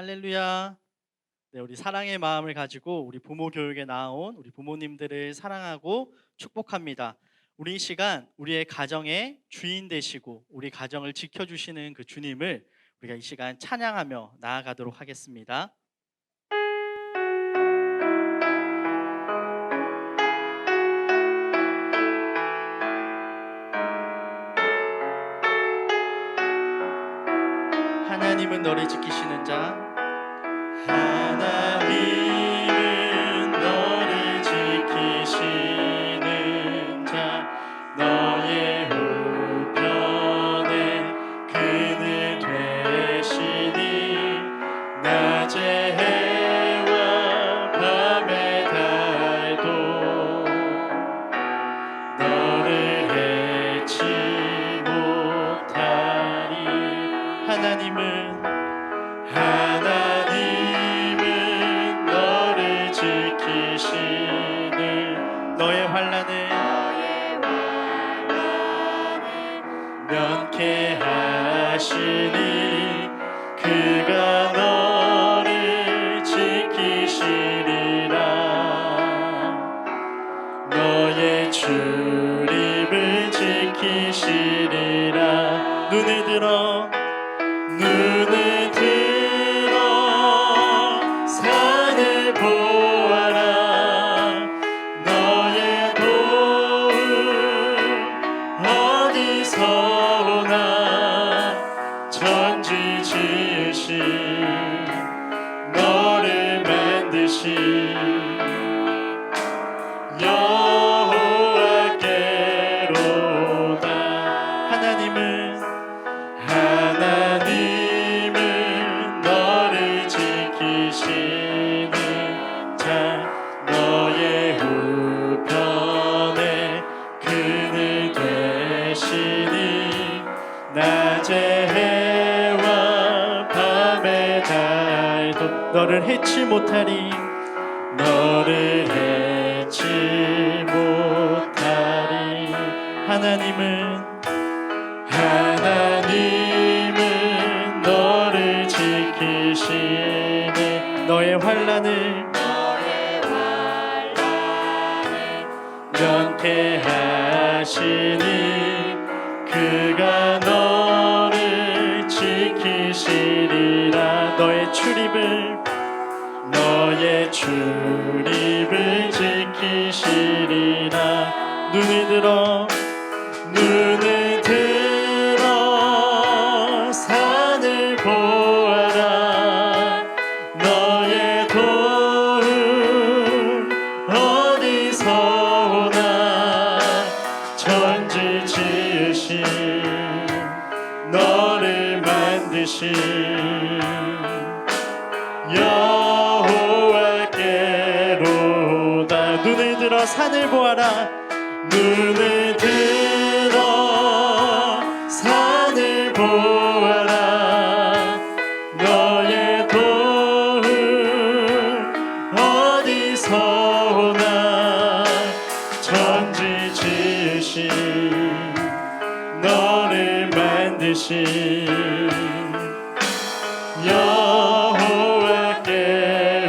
할렐루야. 네, 우리 사랑의 마음을 가지고 우리 부모 교육에 나온 우리 부모님들을 사랑하고 축복합니다. 우리 이 시간 우리의 가정의 주인 되시고 우리 가정을 지켜주시는 그 주님을 우리가 이 시간 찬양하며 나아가도록 하겠습니다. 하나님은 너를 지키시는 자, 하나님은 너를 지키시는 자, 너의 우편에 그늘 되시니 낮의 해와 밤의 달도 너를 해치 못하리. 하나님은 너를 지키시는 너의 환난을 면케하시니 그가 너를 지키시리라. 너의 출입을 지키시리라. 눈을 들어 산을 보아라. 너의 도움 어디서 오나. 천지 지으신 너를 만드신 여호와께로다. 하나님은 너를 지키시는 자, 너의 우편에 그늘 되시니 낮의 해와 밤의 달도 너를 해치 못하리. 너를 해치 못하리. 하나님은 너를 지키시니 너의 환난을 면케하시니 그가 너를 지키시리라. 너의 출입을 지키시리라. 눈을 들어 산을 보아라. 너의 도움 어디서 오나. 천지 지으신 너를 만드신 여호와께로다. 눈을 들어 산을 보아라. 눈을 들어 산을 보아라. 너의 도움 어디서 오나. 천지 지으신 너를 만드신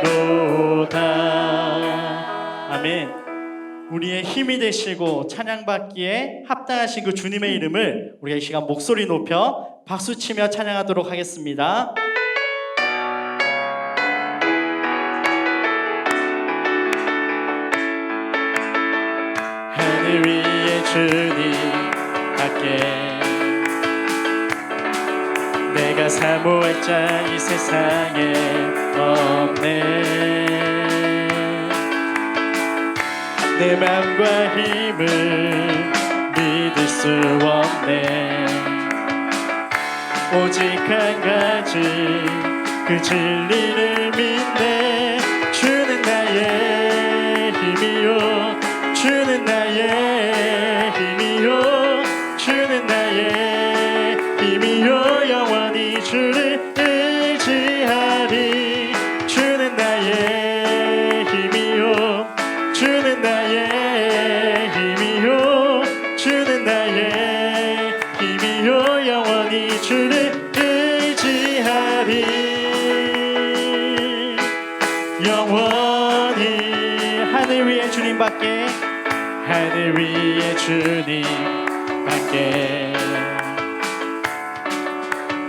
여호와께로다. 아멘. 우리의 힘이 되시고 찬양받기에 합당하신 그 주님의 이름을 우리가 이 시간 목소리 높여 박수치며 찬양하도록 하겠습니다. 하늘 위에 주님 밖에 내가 사모할 자 이 세상에 없네. 내 맘과 힘을 믿을 수 없네. 오직 한 가지 그 진리를 믿네. 주는 나의 힘이요. 주는 나의 힘이요. 주는 나의 힘이요. 영원히 주를 의지하리. 주는 나의 힘이요. 주는 나의 힘이요. 주는 나의 힘이요. 영원히 주를 의지하리. 하늘 위에 주님 함께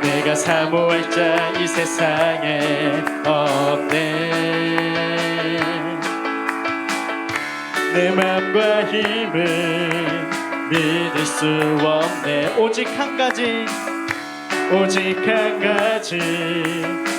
내가 사모할 자 이 세상에 없네. 내 맘과 힘은 믿을 수 없네. 오직 한 가지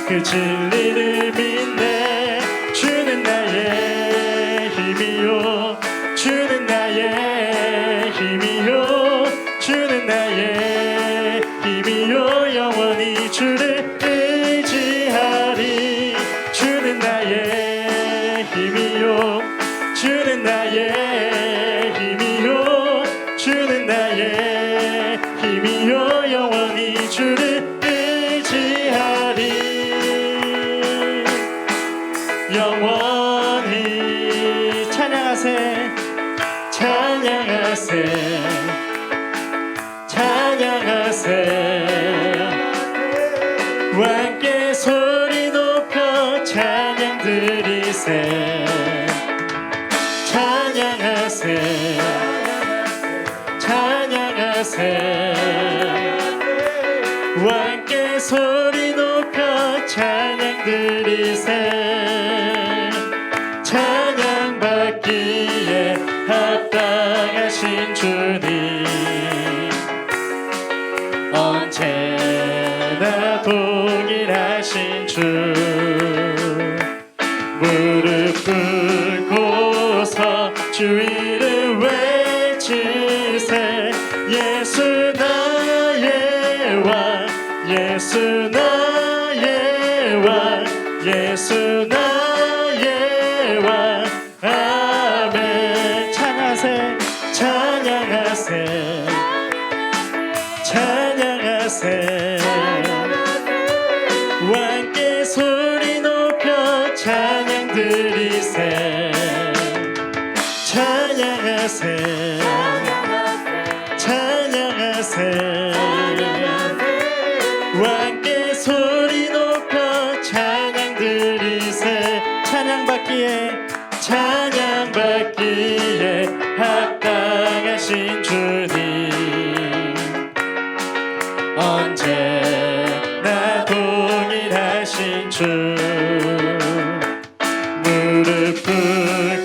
그 진리를 믿네. 주는 나의 힘이요 주는 나의 힘이요 주는 나의 힘이요 영원히 주를 의지하리. 주는 나의 힘이요 주는 나의 힘이요 주는 나의 힘이요 영원히 주를 의지하리. 영원히 찬양하세 찬양하세 찬양하세 함께 소리 높여 찬양 드리세. 찬양하세 찬양하세 함께 소리 높여 찬양 드리세. 찬양받기에 합당하신 주님 언제나 동일하신 주 무릎 꿇고서 주 이름 외치세. 예수 나의 왕 예수 나의 왕 예수 나의 왕 아멘. 찬양하세 찬양하세 찬양하세 함께 소리 높여 찬양 드리세. 찬양하세 찬양하세 함께 소리 높여 찬양 드리세. 찬양받기에 합당하신 주님 언제나 동일하신 주 무릎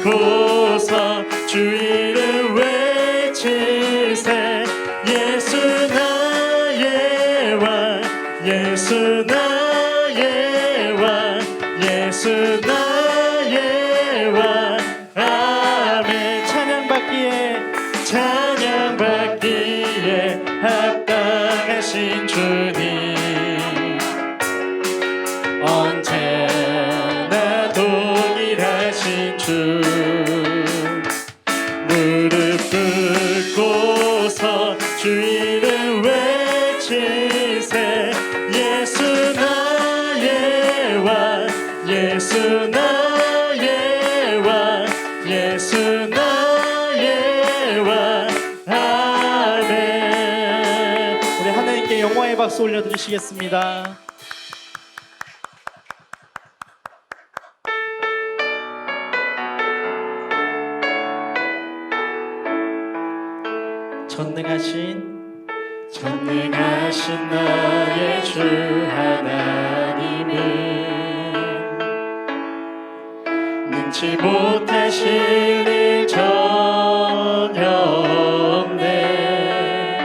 꿇고서 주 이름 외치세. 예수 나의 왕 예수 나의 왕 예수 나의 왕 아멘. 찬양받기에 합당하신 주님 언제나 동일하신 주 무릎 꿇고서 주 이름 외치세. 예수 나의 왕 예수 나의 왕 예수 나의 왕 아멘. 우리 하나님께 영광의 박수 올려드리시겠습니다. 전능하신 나의 주 하나님은 능치 못하실 일 전혀 없네.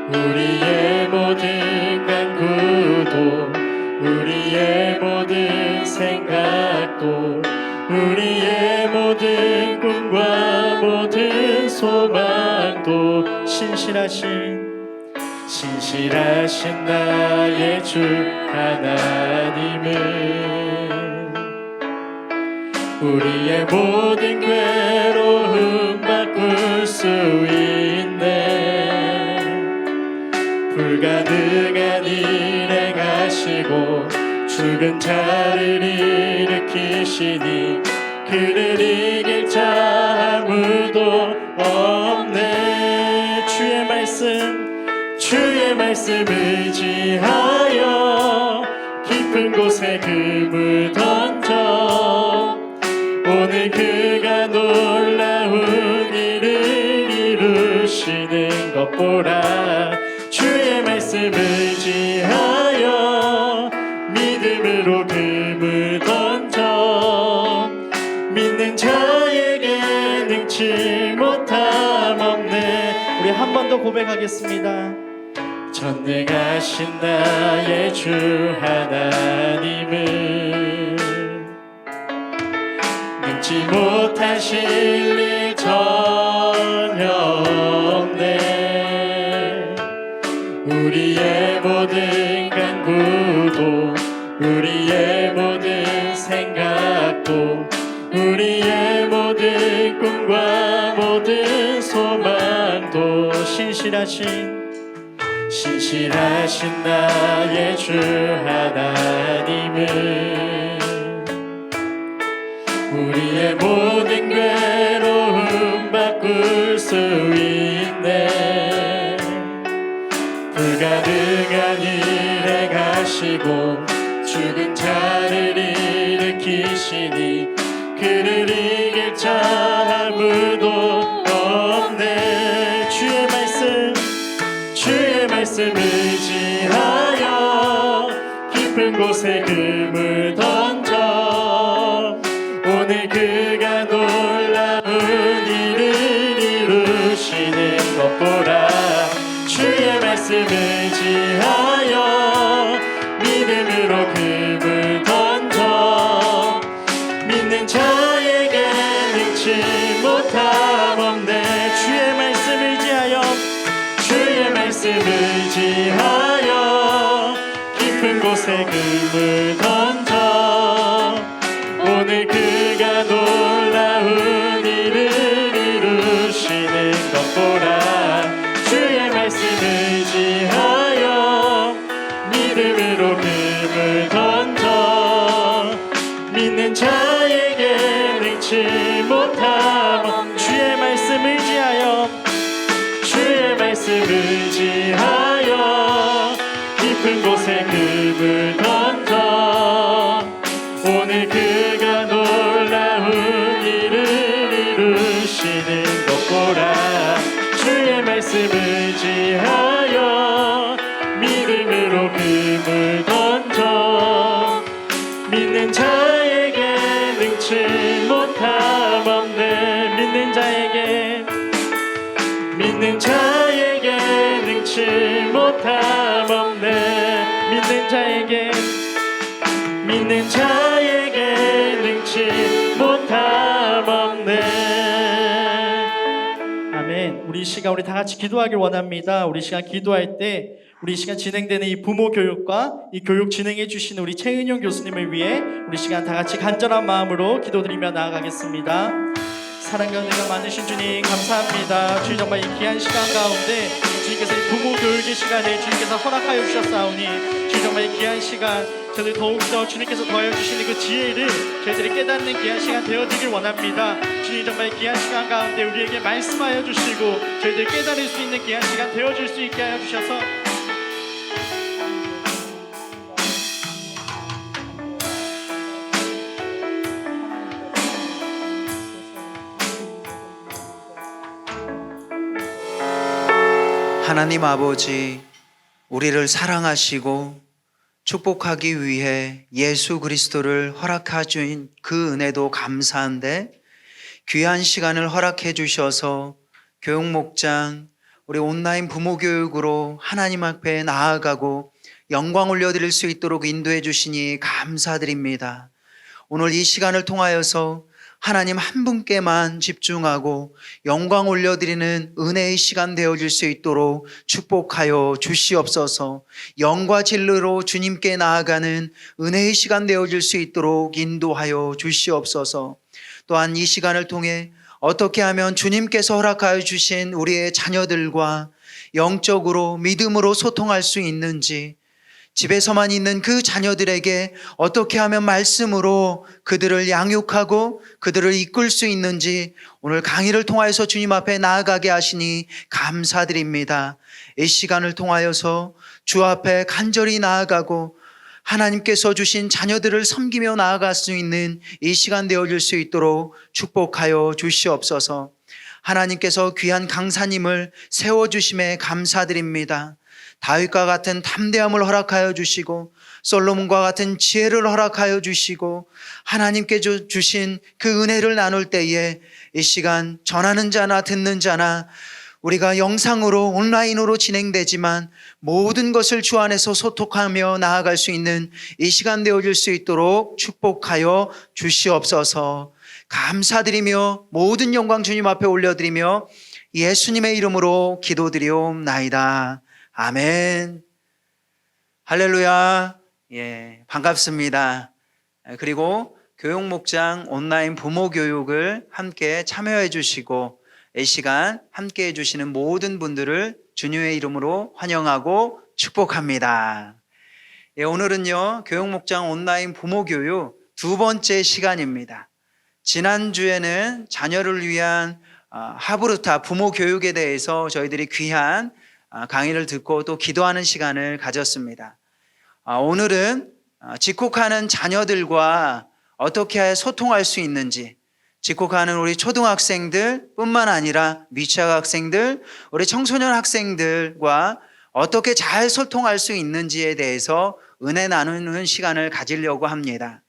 우리의 모든 간구도 우리의 모든 생각도 우리의 모든 꿈과 모든 소망도 신실하신 나의 주 하나님은 우리의 모든 괴로움 바꿀 수 있네. 불가능한 일 행하시고 죽은 자를 일으키시니 그를 이길 자 아무도 없네. 주의 말씀 의지하여 깊은 곳에 금을 던져 오늘 그가 놀라운 이루시는 것 보라. 주의 말씀 의지하여 믿음으로 금을 던져 믿는 자에게 능치 못함 없네. 우리 한 번 더 고백하겠습니다. 전능하신 나의 주 하나님을 능치 못하실 일 전혀 없네. 우리의 모든 간구도 우리의 모든 생각도 우리의 모든 꿈과 모든 소망도 신실하신 나의 주 하나님을 우리의 모든 괴로움 바꿀 수 있네. 불가능한 일 행하시고 죽은 자를 일으키시니 그를 이길 자 아무도 없네. 주의 말씀 의지하여 깊은 곳에 금을 던져 오늘 그가 놀라운 일을 이루시는 것 보라. 주의 말씀 의지하여 믿음으로 금을 던져 믿는 자에게 능치 못함 없네. 주의 말씀 의지하여 깊은 곳에 금을 던져 오늘 그가 놀라운 일을 이루시는 것 보라. 주의 말씀 의지하여 믿음으로 금을 던져 믿는 자에게 능치 못함. 주의 말씀 의지하여 깊은 곳에 금을 던져 오늘 그가 놀라운 일을 이루시는 것 보라. 주의 말씀 의지하여 믿음으로 금을 던져 믿는 자에게 능치 못함 없네. 믿는 자에게 능치 못함 없네. 믿는 자에게 능치 못함 없네. 아멘. 우리 시간 우리 다 같이 기도하길 원합니다. 우리 시간 기도할 때 우리 시간 진행되는 이 부모 교육과 이 교육 진행해 주시는 우리 최은영 교수님을 위해 우리 시간 다 같이 간절한 마음으로 기도드리며 나아가겠습니다. 사랑과 은혜가 많으신 주님 감사합니다. 주님 정말 이 귀한 시간 가운데 주님께서 이 부모 교육의 시간을 주님께서 허락하여 주셨사오니 주님 정말 이 귀한 시간 저희들 더욱더 주님께서 더하여 주시는 그 지혜를 저희들이 깨닫는 귀한 시간 되어지길 원합니다. 주님 정말 이 귀한 시간 가운데 우리에게 말씀하여 주시고 저희들 깨달을 수 있는 귀한 시간 되어줄 수 있게 하여 주셔서 하나님 아버지, 우리를 사랑하시고 축복하기 위해 예수 그리스도를 허락하신 그 은혜도 감사한데 귀한 시간을 허락해 주셔서 교육목장, 우리 온라인 부모 교육으로 하나님 앞에 나아가고 영광 올려드릴 수 있도록 인도해 주시니 감사드립니다. 오늘 이 시간을 통하여서 하나님 한 분께만 집중하고 영광 올려드리는 은혜의 시간 되어질 수 있도록 축복하여 주시옵소서. 영과 진리로 주님께 나아가는 은혜의 시간 되어질 수 있도록 인도하여 주시옵소서. 또한 이 시간을 통해 어떻게 하면 주님께서 허락하여 주신 우리의 자녀들과 영적으로 믿음으로 소통할 수 있는지, 집에서만 있는 그 자녀들에게 어떻게 하면 말씀으로 그들을 양육하고 그들을 이끌 수 있는지 오늘 강의를 통하여서 주님 앞에 나아가게 하시니 감사드립니다. 이 시간을 통하여서 주 앞에 간절히 나아가고 하나님께서 주신 자녀들을 섬기며 나아갈 수 있는 이 시간 되어질 수 있도록 축복하여 주시옵소서. 하나님께서 귀한 강사님을 세워주심에 감사드립니다. 다윗과 같은 담대함을 허락하여 주시고 솔로몬과 같은 지혜를 허락하여 주시고 하나님께 주신 그 은혜를 나눌 때에 이 시간 전하는 자나 듣는 자나 우리가 영상으로 온라인으로 진행되지만 모든 것을 주 안에서 소통하며 나아갈 수 있는 이 시간 되어질 수 있도록 축복하여 주시옵소서. 감사드리며 모든 영광 주님 앞에 올려드리며 예수님의 이름으로 기도드리옵나이다. 아멘. 할렐루야. 예, 반갑습니다. 그리고 교육목장 온라인 부모 교육을 함께 참여해 주시고 이 시간 함께 해주시는 모든 분들을 주님의 이름으로 환영하고 축복합니다. 예, 오늘은요 교육목장 온라인 부모교육 두 번째 시간입니다. 지난주에는 자녀를 위한 하브루타 부모교육에 대해서 저희들이 귀한 강의를 듣고 또 기도하는 시간을 가졌습니다. 오늘은 집콕하는 자녀들과 어떻게 소통할 수 있는지, 집콕하는 우리 초등학생들 뿐만 아니라 미취학 학생들, 우리 청소년 학생들과 어떻게 잘 소통할 수 있는지에 대해서 은혜 나누는 시간을 가지려고 합니다.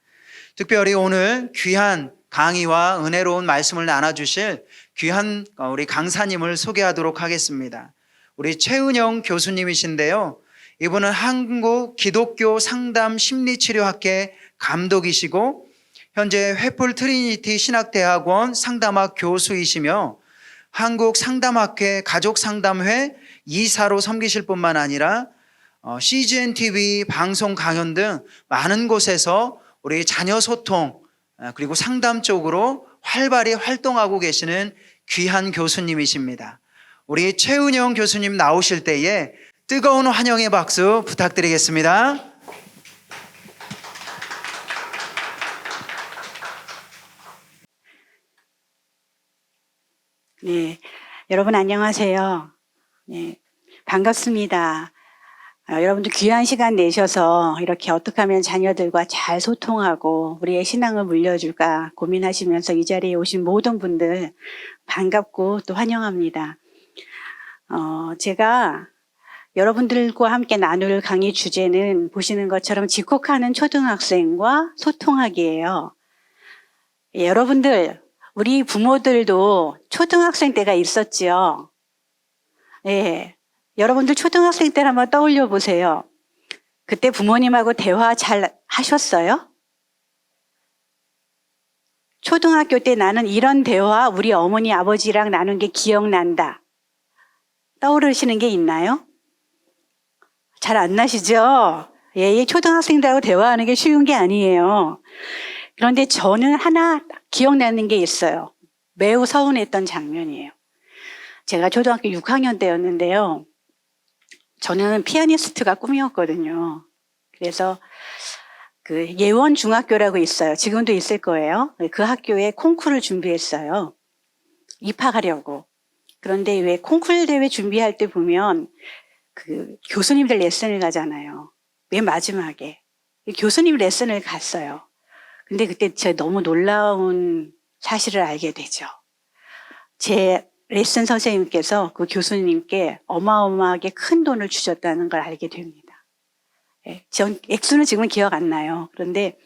특별히 오늘 귀한 강의와 은혜로운 말씀을 나눠주실 귀한 우리 강사님을 소개하도록 하겠습니다. 우리 최은영 교수님이신데요. 이분은 한국 기독교 상담 심리치료학회 감독이시고 현재 횃불 트리니티 신학대학원 상담학 교수이시며 한국 상담학회 가족상담회 이사로 섬기실 뿐만 아니라 CGN TV 방송 강연 등 많은 곳에서 우리 자녀 소통 그리고 상담 쪽으로 활발히 활동하고 계시는 귀한 교수님이십니다. 우리 최은영 교수님 나오실 때에 뜨거운 환영의 박수 부탁드리겠습니다. 네, 여러분 안녕하세요. 네, 반갑습니다. 여러분들 귀한 시간 내셔서 이렇게 어떻게 하면 자녀들과 잘 소통하고 우리의 신앙을 물려줄까 고민하시면서 이 자리에 오신 모든 분들 반갑고 또 환영합니다. 제가 여러분들과 함께 나눌 강의 주제는 보시는 것처럼 집콕하는 초등학생과 소통하기예요. 여러분들, 우리 부모들도 초등학생 때가 있었지요. 예, 여러분들 초등학생 때를 한번 떠올려 보세요. 그때 부모님하고 대화 잘 하셨어요? 초등학교 때 나는 이런 대화 우리 어머니 아버지랑 나눈 게 기억난다. 떠오르시는 게 있나요? 잘 안 나시죠? 예, 초등학생들하고 대화하는 게 쉬운 게 아니에요. 그런데 저는 하나 기억나는 게 있어요. 매우 서운했던 장면이에요. 제가 초등학교 6학년 때였는데요. 저는 피아니스트가 꿈이었거든요. 그래서 그 예원중학교라고 있어요. 지금도 있을 거예요. 그 학교에 콩쿠르를 준비했어요. 입학하려고. 그런데 왜 콩쿠르 대회 준비할 때 보면 그 교수님들 레슨을 가잖아요. 맨 마지막에. 교수님 레슨을 갔어요. 근데 그때 제가 너무 놀라운 사실을 알게 되죠. 제 레슨 선생님께서 그 교수님께 어마어마하게 큰 돈을 주셨다는 걸 알게 됩니다. 예, 전 액수는 지금은 기억 안 나요. 그런데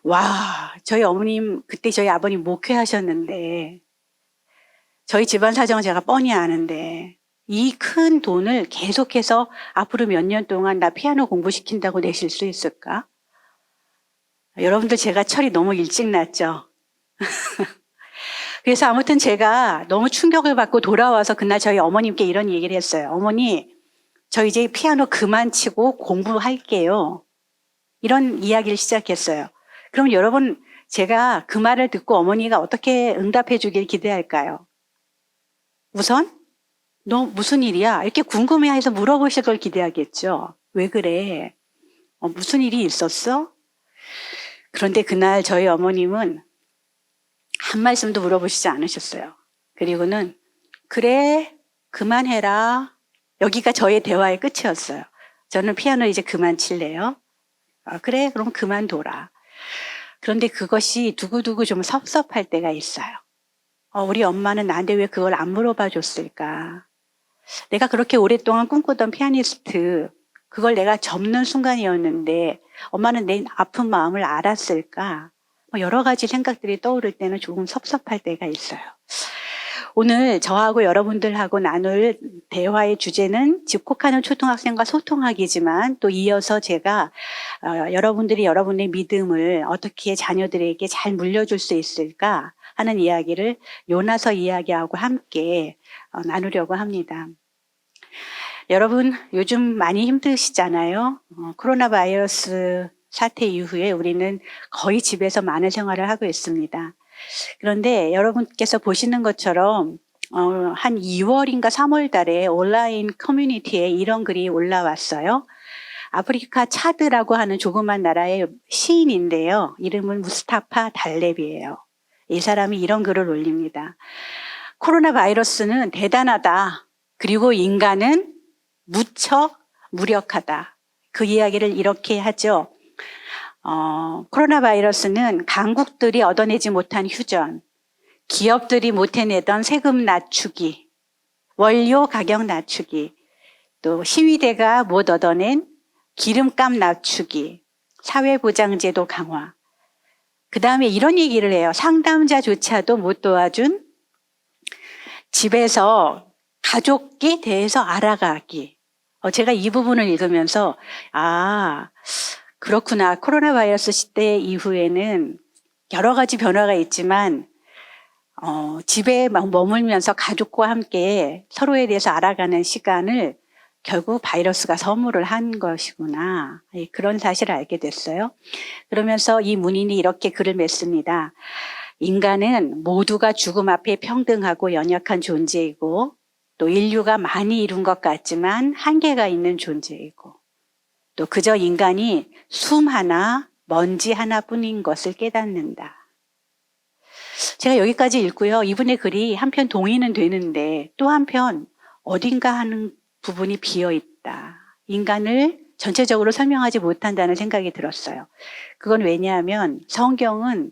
와, 저희 어머님 그때 저희 아버님 목회하셨는데 저희 집안 사정은 제가 뻔히 아는데 이 큰 돈을 계속해서 앞으로 몇 년 동안 나 피아노 공부시킨다고 내실 수 있을까? 여러분들 제가 철이 너무 일찍 났죠. 그래서 아무튼 제가 너무 충격을 받고 돌아와서 그날 저희 어머님께 이런 얘기를 했어요. 어머니, 저 이제 피아노 그만 치고 공부할게요. 이런 이야기를 시작했어요. 그럼 여러분, 제가 그 말을 듣고 어머니가 어떻게 응답해 주길 기대할까요? 우선, 너 무슨 일이야? 이렇게 궁금해해서 물어보실 걸 기대하겠죠. 왜 그래? 무슨 일이 있었어? 그런데 그날 저희 어머님은 한 말씀도 물어보시지 않으셨어요. 그리고는 그래, 그만해라. 여기가 저의 대화의 끝이었어요. 저는 피아노 이제 그만 칠래요. 그래, 그럼 그만둬라. 그런데 그것이 두고두고 좀 섭섭할 때가 있어요. 우리 엄마는 나한테 왜 그걸 안 물어봐 줬을까? 내가 그렇게 오랫동안 꿈꾸던 피아니스트, 그걸 내가 접는 순간이었는데 엄마는 내 아픈 마음을 알았을까? 여러 가지 생각들이 떠오를 때는 조금 섭섭할 때가 있어요. 오늘 저하고 여러분들하고 나눌 대화의 주제는 집콕하는 초등학생과 소통하기지만 또 이어서 제가 여러분들이 여러분의 믿음을 어떻게 자녀들에게 잘 물려줄 수 있을까 하는 이야기를 요나서 이야기하고 함께 나누려고 합니다. 여러분 요즘 많이 힘드시잖아요. 코로나 바이러스 사태 이후에 우리는 거의 집에서 많은 생활을 하고 있습니다. 그런데 여러분께서 보시는 것처럼 한 2월인가 3월 달에 온라인 커뮤니티에 이런 글이 올라왔어요. 아프리카 차드라고 하는 조그만 나라의 시인인데요. 이름은 무스타파 달렙이에요. 이 사람이 이런 글을 올립니다. 코로나 바이러스는 대단하다. 그리고 인간은 무척 무력하다. 그 이야기를 이렇게 하죠. 코로나 바이러스는 강국들이 얻어내지 못한 휴전, 기업들이 못 해내던 세금 낮추기, 원료 가격 낮추기, 또 시위대가 못 얻어낸 기름값 낮추기, 사회보장제도 강화. 그 다음에 이런 얘기를 해요. 상담자조차도 못 도와준 집에서 가족에 대해서 알아가기. 제가 이 부분을 읽으면서 그렇구나. 코로나 바이러스 시대 이후에는 여러 가지 변화가 있지만 집에 머물면서 가족과 함께 서로에 대해서 알아가는 시간을 결국 바이러스가 선물을 한 것이구나. 그런 사실을 알게 됐어요. 그러면서 이 문인이 이렇게 글을 맺습니다. 인간은 모두가 죽음 앞에 평등하고 연약한 존재이고 또 인류가 많이 이룬 것 같지만 한계가 있는 존재이고 또 그저 인간이 숨 하나, 먼지 하나뿐인 것을 깨닫는다. 제가 여기까지 읽고요. 이분의 글이 한편 동의는 되는데 또 한편 어딘가 하는 부분이 비어있다. 인간을 전체적으로 설명하지 못한다는 생각이 들었어요. 그건 왜냐하면 성경은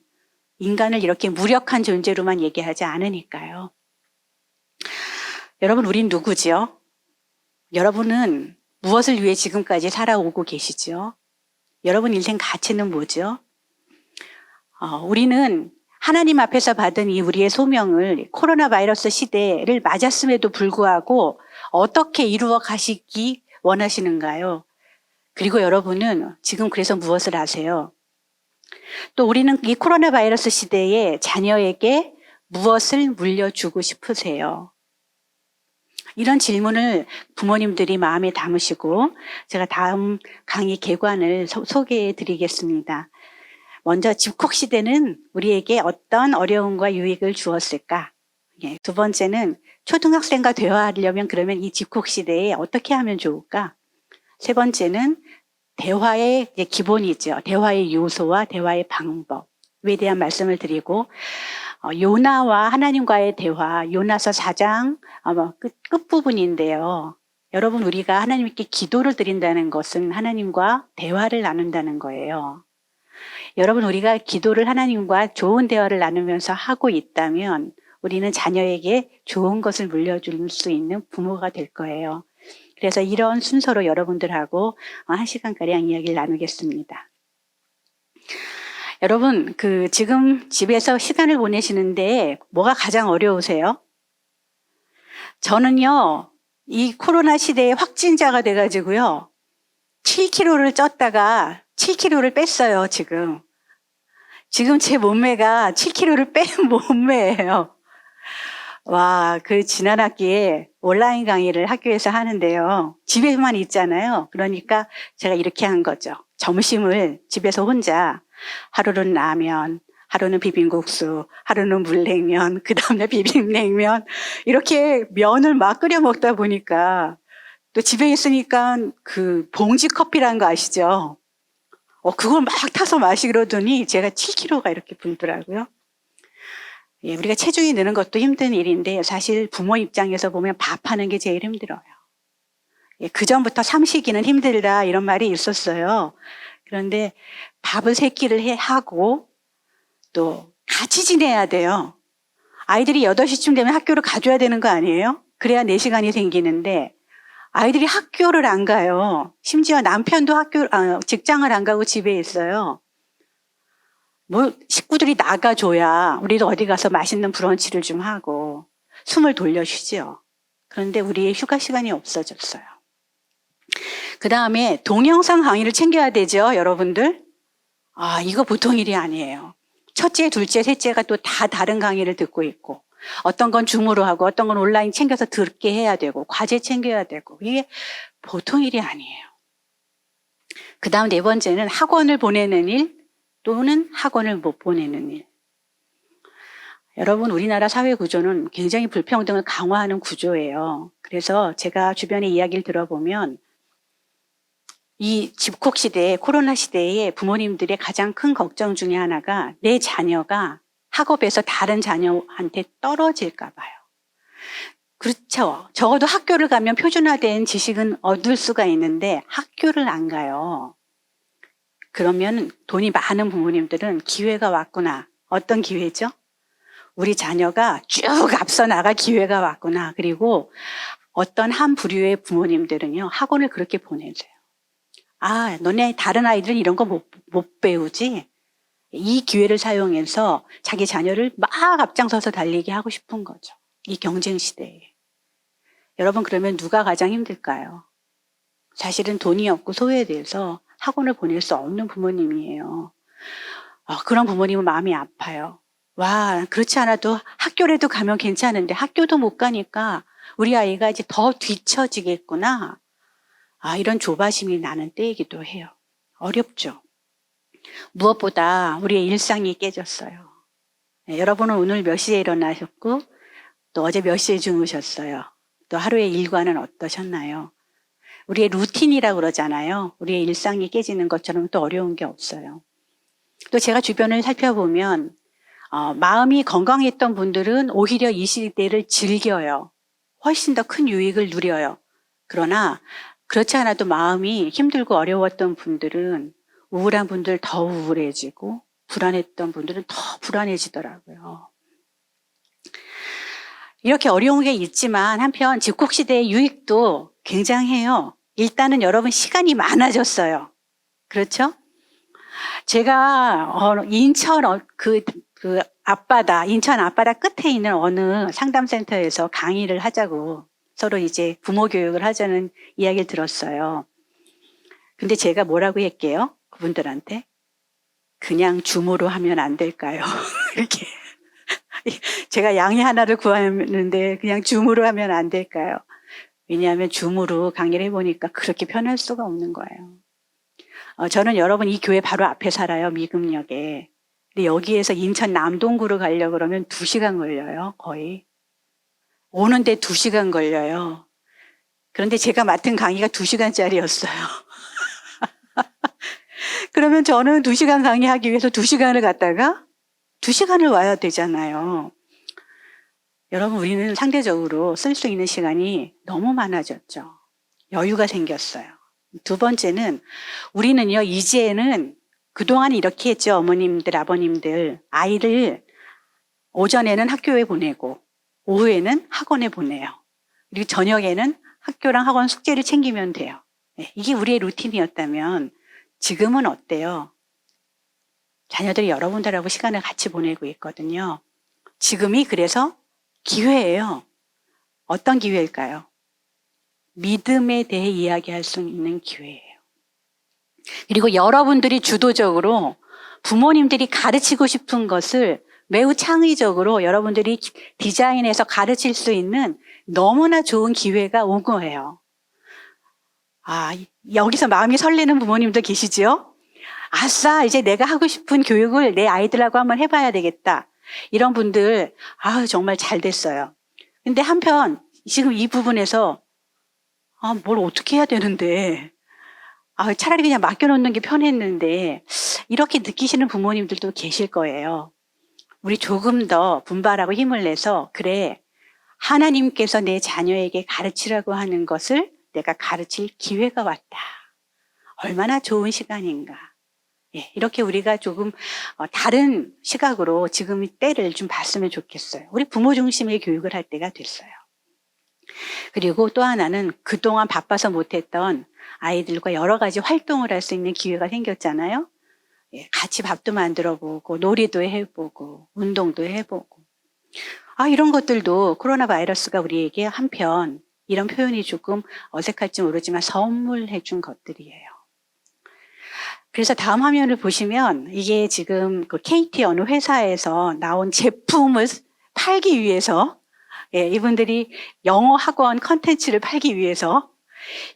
인간을 이렇게 무력한 존재로만 얘기하지 않으니까요. 여러분, 우린 누구지요? 여러분은 무엇을 위해 지금까지 살아오고 계시죠? 여러분 인생 가치는 뭐죠? 우리는 하나님 앞에서 받은 이 우리의 소명을 코로나 바이러스 시대를 맞았음에도 불구하고 어떻게 이루어 가시기 원하시는가요? 그리고 여러분은 지금 그래서 무엇을 하세요? 또 우리는 이 코로나 바이러스 시대에 자녀에게 무엇을 물려주고 싶으세요? 이런 질문을 부모님들이 마음에 담으시고 제가 다음 강의 개관을 소개해 드리겠습니다. 먼저 집콕 시대는 우리에게 어떤 어려움과 유익을 주었을까? 두 번째는 초등학생과 대화하려면 그러면 이 집콕 시대에 어떻게 하면 좋을까? 세 번째는 대화의 기본이죠. 대화의 요소와 대화의 방법에 대한 말씀을 드리고 요나와 하나님과의 대화, 요나서 4장 끝부분인데요. 여러분 우리가 하나님께 기도를 드린다는 것은 하나님과 대화를 나눈다는 거예요. 여러분 우리가 기도를 하나님과 좋은 대화를 나누면서 하고 있다면 우리는 자녀에게 좋은 것을 물려줄 수 있는 부모가 될 거예요. 그래서 이런 순서로 여러분들하고 1시간가량 이야기를 나누겠습니다. 여러분, 지금 집에서 시간을 보내시는데 뭐가 가장 어려우세요? 저는요, 이 코로나 시대에 확진자가 돼가지고요, 7kg를 쪘다가 7kg를 뺐어요, 지금. 지금 제 몸매가 7kg를 뺀 몸매예요. 와, 지난 학기에 온라인 강의를 학교에서 하는데요. 집에만 있잖아요. 그러니까 제가 이렇게 한 거죠. 점심을 집에서 혼자 하루는 라면, 하루는 비빔국수, 하루는 물냉면, 그 다음에 비빔냉면 이렇게 면을 막 끓여 먹다 보니까 또 집에 있으니까 봉지 커피라는 거 아시죠? 그걸 막 타서 마시려더니 제가 7kg가 이렇게 불더라고요. 예, 우리가 체중이 느는 것도 힘든 일인데 사실 부모 입장에서 보면 밥하는 게 제일 힘들어요. 예, 그전부터 삼시기는 힘들다 이런 말이 있었어요. 그런데 밥을 3끼를 하고 또 같이 지내야 돼요. 아이들이 8시쯤 되면 학교를 가줘야 되는 거 아니에요? 그래야 4시간이 생기는데 아이들이 학교를 안 가요. 심지어 남편도 직장을 안 가고 집에 있어요. 뭐 식구들이 나가줘야 우리도 어디 가서 맛있는 브런치를 좀 하고 숨을 돌려쉬죠. 그런데 우리의 휴가 시간이 없어졌어요. 그 다음에 동영상 강의를 챙겨야 되죠, 여러분들. 이거 보통 일이 아니에요. 첫째, 둘째, 셋째가 또 다 다른 강의를 듣고 있고 어떤 건 줌으로 하고 어떤 건 온라인 챙겨서 듣게 해야 되고 과제 챙겨야 되고 이게 보통 일이 아니에요. 그 다음 4번째는 학원을 보내는 일 또는 학원을 못 보내는 일. 여러분, 우리나라 사회 구조는 굉장히 불평등을 강화하는 구조예요. 그래서 제가 주변에 이야기를 들어보면 이 집콕 시대에, 코로나 시대에 부모님들의 가장 큰 걱정 중에 하나가 내 자녀가 학업에서 다른 자녀한테 떨어질까 봐요. 그렇죠. 적어도 학교를 가면 표준화된 지식은 얻을 수가 있는데 학교를 안 가요. 그러면 돈이 많은 부모님들은 기회가 왔구나. 어떤 기회죠? 우리 자녀가 쭉 앞서 나갈 기회가 왔구나. 그리고 어떤 한 부류의 부모님들은요, 학원을 그렇게 보내줘요. 너네 다른 아이들은 이런 거 못 배우지? 이 기회를 사용해서 자기 자녀를 막 앞장서서 달리게 하고 싶은 거죠. 이 경쟁 시대에. 여러분, 그러면 누가 가장 힘들까요? 사실은 돈이 없고 소외돼서 학원을 보낼 수 없는 부모님이에요. 그런 부모님은 마음이 아파요. 그렇지 않아도 학교라도 가면 괜찮은데 학교도 못 가니까 우리 아이가 이제 더 뒤처지겠구나. 이런 조바심이 나는 때이기도 해요. 어렵죠. 무엇보다 우리의 일상이 깨졌어요. 여러분은 오늘 몇 시에 일어나셨고 또 어제 몇 시에 주무셨어요. 또 하루의 일과는 어떠셨나요? 우리의 루틴이라고 그러잖아요. 우리의 일상이 깨지는 것처럼 또 어려운 게 없어요. 또 제가 주변을 살펴보면 마음이 건강했던 분들은 오히려 이 시대를 즐겨요. 훨씬 더 큰 유익을 누려요. 그러나 그렇지 않아도 마음이 힘들고 어려웠던 분들은 우울한 분들 더 우울해지고 불안했던 분들은 더 불안해지더라고요. 이렇게 어려운 게 있지만 한편 집콕시대의 유익도 굉장해요. 일단은 여러분 시간이 많아졌어요. 그렇죠? 제가 인천 인천 앞바다 끝에 있는 어느 상담센터에서 강의를 하자고 서로 이제 부모 교육을 하자는 이야기를 들었어요. 근데 제가 뭐라고 했게요? 그분들한테 그냥 줌으로 하면 안 될까요? 이렇게 제가 양이 하나를 구하는데 그냥 줌으로 하면 안 될까요? 왜냐하면 줌으로 강의를 해보니까 그렇게 편할 수가 없는 거예요. 저는 여러분 이 교회 바로 앞에 살아요. 미금역에. 근데 여기에서 인천 남동구로 가려고 그러면 2시간 걸려요. 거의. 오는데 2시간 걸려요. 그런데 제가 맡은 강의가 2시간짜리였어요. 그러면 저는 2시간 강의하기 위해서 2시간을 갔다가 2시간을 와야 되잖아요. 여러분, 우리는 상대적으로 쓸 수 있는 시간이 너무 많아졌죠. 여유가 생겼어요. 두 번째는 우리는요, 이제는 그동안 이렇게 했죠. 어머님들, 아버님들. 아이를 오전에는 학교에 보내고 오후에는 학원에 보내요. 그리고 저녁에는 학교랑 학원 숙제를 챙기면 돼요. 이게 우리의 루틴이었다면 지금은 어때요? 자녀들이 여러분들하고 시간을 같이 보내고 있거든요. 지금이 그래서 기회예요. 어떤 기회일까요? 믿음에 대해 이야기할 수 있는 기회예요. 그리고 여러분들이 주도적으로 부모님들이 가르치고 싶은 것을 매우 창의적으로 여러분들이 디자인해서 가르칠 수 있는 너무나 좋은 기회가 온 거예요. 여기서 마음이 설레는 부모님도 계시죠? 아싸, 이제 내가 하고 싶은 교육을 내 아이들하고 한번 해봐야 되겠다. 이런 분들, 정말 잘 됐어요. 근데 한편, 지금 이 부분에서, 뭘 어떻게 해야 되는데, 차라리 그냥 맡겨놓는 게 편했는데, 이렇게 느끼시는 부모님들도 계실 거예요. 우리 조금 더 분발하고 힘을 내서, 그래, 하나님께서 내 자녀에게 가르치라고 하는 것을 내가 가르칠 기회가 왔다. 얼마나 좋은 시간인가. 예, 이렇게 우리가 조금 다른 시각으로 지금 이 때를 좀 봤으면 좋겠어요. 우리 부모 중심의 교육을 할 때가 됐어요. 그리고 또 하나는 그동안 바빠서 못했던 아이들과 여러 가지 활동을 할 수 있는 기회가 생겼잖아요. 예, 같이 밥도 만들어 보고 놀이도 해보고 운동도 해보고 이런 것들도 코로나 바이러스가 우리에게 한편 이런 표현이 조금 어색할지 모르지만 선물해 준 것들이에요. 그래서 다음 화면을 보시면 이게 지금 그 KT 어느 회사에서 나온 제품을 팔기 위해서 이분들이 영어 학원 컨텐츠를 팔기 위해서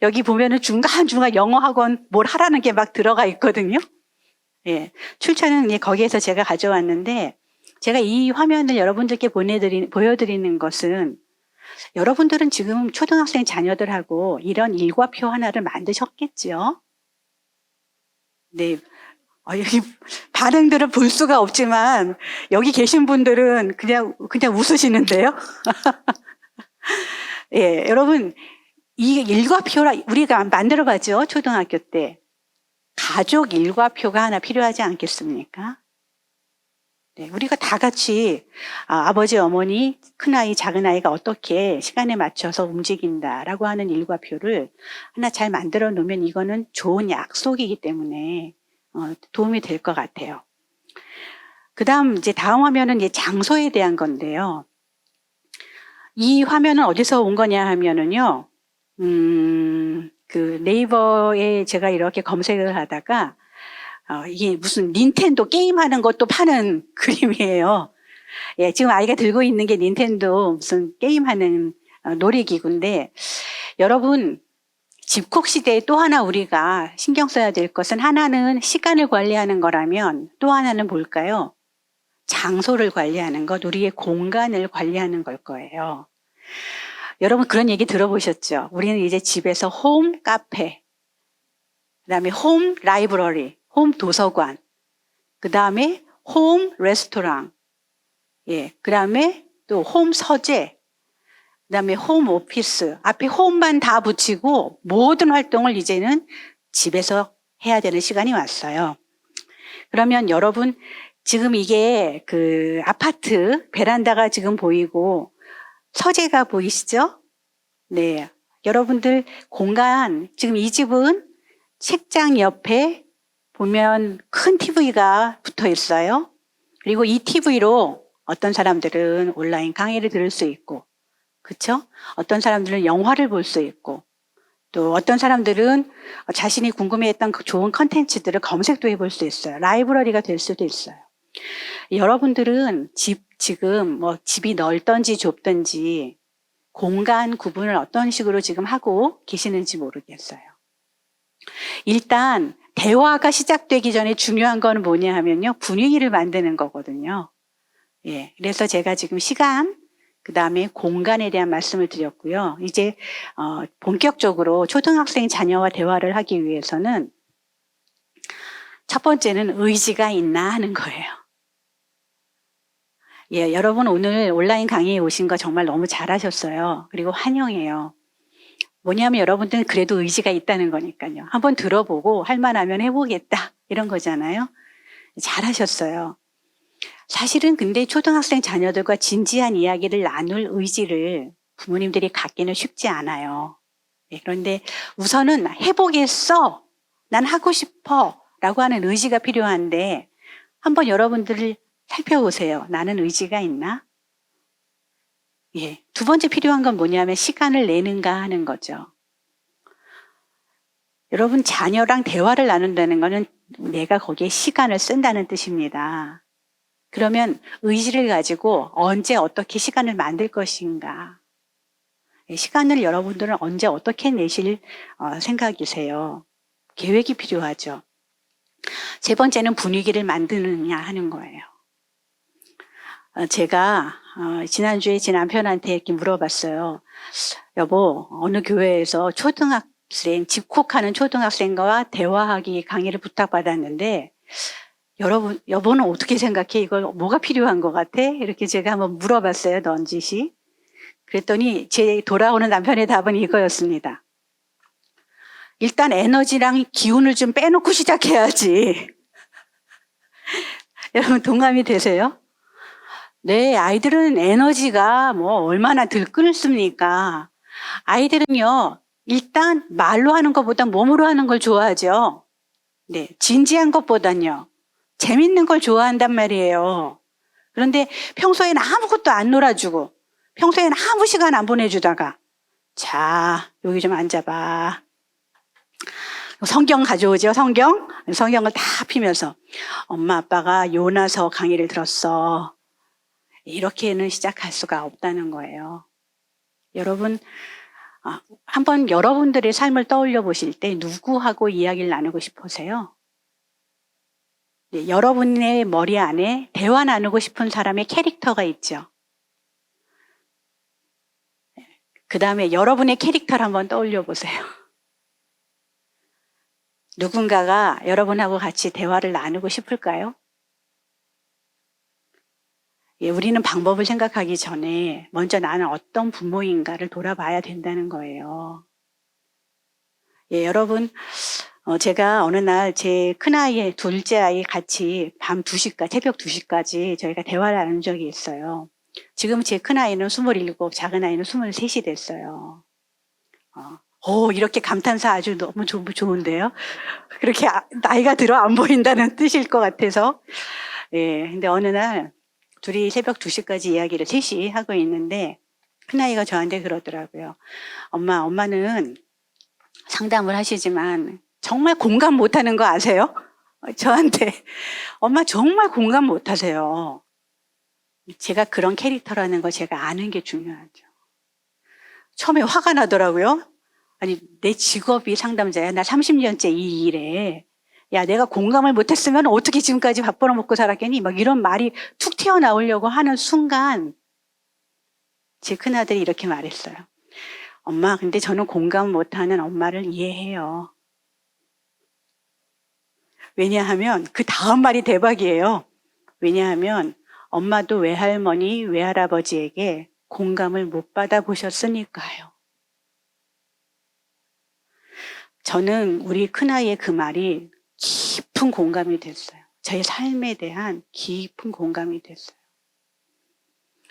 여기 보면은 중간중간 영어 학원 뭘 하라는 게 막 들어가 있거든요. 예, 출처는 거기에서 제가 가져왔는데 제가 이 화면을 여러분들께 보여드리는 것은 여러분들은 지금 초등학생 자녀들하고 이런 일과표 하나를 만드셨겠죠? 네. 여기 반응들은 볼 수가 없지만 여기 계신 분들은 그냥 웃으시는데요. 예, 여러분 이 일과표라 우리가 만들어 봤죠. 초등학교 때. 가족 일과표가 하나 필요하지 않겠습니까? 네, 우리가 다 같이 아버지, 어머니, 큰아이, 작은아이가 어떻게 시간에 맞춰서 움직인다라고 하는 일과표를 하나 잘 만들어 놓으면 이거는 좋은 약속이기 때문에 도움이 될 것 같아요. 그 다음 화면은 이제 장소에 대한 건데요. 이 화면은 어디서 온 거냐 하면은요, 그 네이버에 제가 이렇게 검색을 하다가 이게 무슨 닌텐도 게임하는 것도 파는 그림이에요. 예, 지금 아이가 들고 있는 게 닌텐도 무슨 게임하는 놀이기구인데 여러분 집콕 시대에 또 하나 우리가 신경 써야 될 것은 하나는 시간을 관리하는 거라면 또 하나는 뭘까요? 장소를 관리하는 것, 우리의 공간을 관리하는 걸 거예요. 여러분 그런 얘기 들어보셨죠? 우리는 이제 집에서 홈 카페, 그 다음에 홈 라이브러리, 홈 도서관, 그 다음에 홈 레스토랑, 예, 그 다음에 또 홈 서재, 그 다음에 홈 오피스, 앞에 홈만 다 붙이고 모든 활동을 이제는 집에서 해야 되는 시간이 왔어요. 그러면 여러분 지금 이게 그 아파트 베란다가 지금 보이고 서재가 보이시죠? 네. 여러분들 공간, 지금 이 집은 책장 옆에 보면 큰 TV가 붙어 있어요. 그리고 이 TV로 어떤 사람들은 온라인 강의를 들을 수 있고, 그렇죠? 어떤 사람들은 영화를 볼 수 있고, 또 어떤 사람들은 자신이 궁금해했던 그 좋은 컨텐츠들을 검색도 해볼 수 있어요. 라이브러리가 될 수도 있어요. 여러분들은 지금 집이 넓든지 좁든지 공간 구분을 어떤 식으로 지금 하고 계시는지 모르겠어요. 일단 대화가 시작되기 전에 중요한 건 뭐냐 하면요. 분위기를 만드는 거거든요. 예, 그래서 제가 지금 시간, 그 다음에 공간에 대한 말씀을 드렸고요. 이제 본격적으로 초등학생 자녀와 대화를 하기 위해서는 첫 번째는 의지가 있나 하는 거예요. 예, 여러분 오늘 온라인 강의에 오신 거 정말 너무 잘하셨어요. 그리고 환영해요. 뭐냐면 여러분들은 그래도 의지가 있다는 거니까요. 한번 들어보고 할만하면 해보겠다 이런 거잖아요. 잘하셨어요. 사실은 근데 초등학생 자녀들과 진지한 이야기를 나눌 의지를 부모님들이 갖기는 쉽지 않아요. 예, 그런데 우선은 해보겠어, 난 하고 싶어 라고 하는 의지가 필요한데 한번 여러분들을 살펴보세요. 나는 의지가 있나? 예. 두 번째 필요한 건 뭐냐면 시간을 내는가 하는 거죠. 여러분 자녀랑 대화를 나눈다는 거는 내가 거기에 시간을 쓴다는 뜻입니다. 그러면 의지를 가지고 언제 어떻게 시간을 만들 것인가. 시간을 여러분들은 언제 어떻게 내실 생각이세요. 계획이 필요하죠. 세 번째는 분위기를 만드느냐 하는 거예요. 제가 지난주에 제 남편한테 이렇게 물어봤어요. 여보, 어느 교회에서 집콕하는 초등학생과 대화하기 강의를 부탁받았는데 여보는 어떻게 생각해? 이걸 뭐가 필요한 것 같아? 이렇게 제가 한번 물어봤어요. 넌지시. 그랬더니 제 돌아오는 남편의 답은 이거였습니다. 일단 에너지랑 기운을 좀 빼놓고 시작해야지. 여러분 동감이 되세요? 네, 아이들은 에너지가 뭐 얼마나 들끓습니까? 아이들은요, 일단 말로 하는 것보다 몸으로 하는 걸 좋아하죠. 네, 진지한 것보단요, 재밌는 걸 좋아한단 말이에요. 그런데 평소에는 아무것도 안 놀아주고, 평소에는 아무 시간 안 보내주다가, 자, 여기 좀 앉아봐. 성경 가져오죠, 성경? 성경을 다 피면서, 엄마, 아빠가 요나서 강의를 들었어. 이렇게는 시작할 수가 없다는 거예요. 여러분, 한번 여러분들의 삶을 떠올려 보실 때 누구하고 이야기를 나누고 싶으세요? 네, 여러분의 머리 안에 대화 나누고 싶은 사람의 캐릭터가 있죠. 그 다음에 여러분의 캐릭터를 한번 떠올려 보세요. 누군가가 여러분하고 같이 대화를 나누고 싶을까요? 예, 우리는 방법을 생각하기 전에 먼저 나는 어떤 부모인가를 돌아봐야 된다는 거예요. 예, 여러분, 제가 어느 날 제 큰아이, 둘째 아이 같이 밤 2시까지, 새벽 2시까지 저희가 대화를 나눈 적이 있어요. 지금 제 큰아이는 27, 작은아이는 23이 됐어요. 이렇게 감탄사 아주 너무 좋은데요? 그렇게 나이가 들어 안 보인다는 뜻일 것 같아서. 예, 근데 어느 날 둘이 새벽 2시까지 이야기를 셋이 하고 있는데 큰아이가 저한테 그러더라고요. 엄마는 상담을 하시지만 정말 공감 못하는 거 아세요? 저한테 엄마 정말 공감 못하세요. 제가 그런 캐릭터라는 거 제가 아는 게 중요하죠. 처음에 화가 나더라고요. 아니, 내 직업이 상담자야. 나 30년째 이 일에. 야, 내가 공감을 못했으면 어떻게 지금까지 밥 벌어먹고 살았겠니? 막 이런 말이 툭 튀어나오려고 하는 순간 제 큰아들이 이렇게 말했어요. 엄마, 근데 저는 공감 못하는 엄마를 이해해요. 왜냐하면 그 다음 말이 대박이에요. 왜냐하면 엄마도 외할머니, 외할아버지에게 공감을 못 받아보셨으니까요. 저는 우리 큰아이의 그 말이 깊은 공감이 됐어요. 저의 삶에 대한 깊은 공감이 됐어요.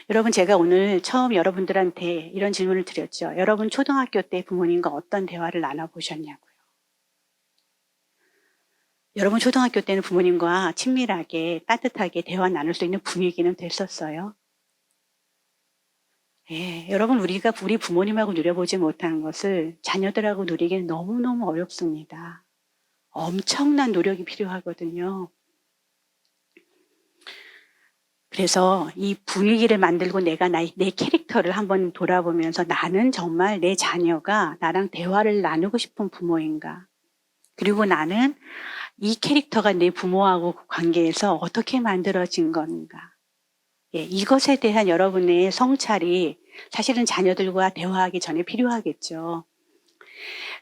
여러분, 제가 오늘 처음 여러분들한테 이런 질문을 드렸죠. 여러분 초등학교 때 부모님과 어떤 대화를 나눠보셨냐고요. 여러분 초등학교 때는 부모님과 친밀하게 따뜻하게 대화 나눌 수 있는 분위기는 됐었어요. 예, 여러분 우리가 우리 부모님하고 누려보지 못한 것을 자녀들하고 누리기는 너무너무 어렵습니다. 엄청난 노력이 필요하거든요. 그래서 이 분위기를 만들고 내가 내 캐릭터를 한번 돌아보면서 나는 정말 내 자녀가 나랑 대화를 나누고 싶은 부모인가? 그리고 나는 이 캐릭터가 내 부모하고 관계에서 어떻게 만들어진 건가? 예, 이것에 대한 여러분의 성찰이 사실은 자녀들과 대화하기 전에 필요하겠죠.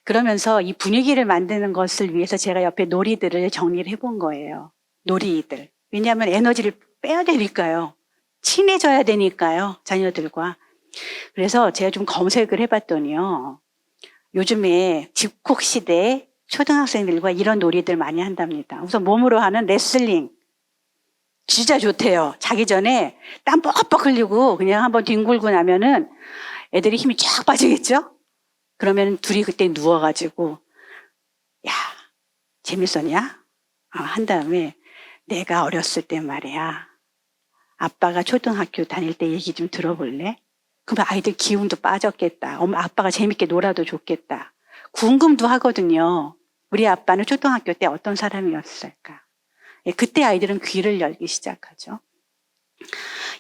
그러면서 이 분위기를 만드는 것을 위해서 제가 옆에 놀이들을 정리를 해본 거예요. 놀이들. 왜냐하면 에너지를 빼야 되니까요. 친해져야 되니까요. 자녀들과. 그래서 제가 좀 검색을 해봤더니요. 요즘에 집콕 시대 초등학생들과 이런 놀이들 많이 한답니다. 우선 몸으로 하는 레슬링. 진짜 좋대요. 자기 전에 땀 뻑뻑 흘리고 그냥 한번 뒹굴고 나면은 애들이 힘이 쫙 빠지겠죠? 그러면 둘이 그때 누워가지고, 야, 재밌었냐? 한 다음에 내가 어렸을 때 말이야. 아빠가 초등학교 다닐 때 얘기 좀 들어볼래? 그러면 아이들 기운도 빠졌겠다. 아빠가 재밌게 놀아도 좋겠다. 궁금도 하거든요. 우리 아빠는 초등학교 때 어떤 사람이었을까? 그때 아이들은 귀를 열기 시작하죠.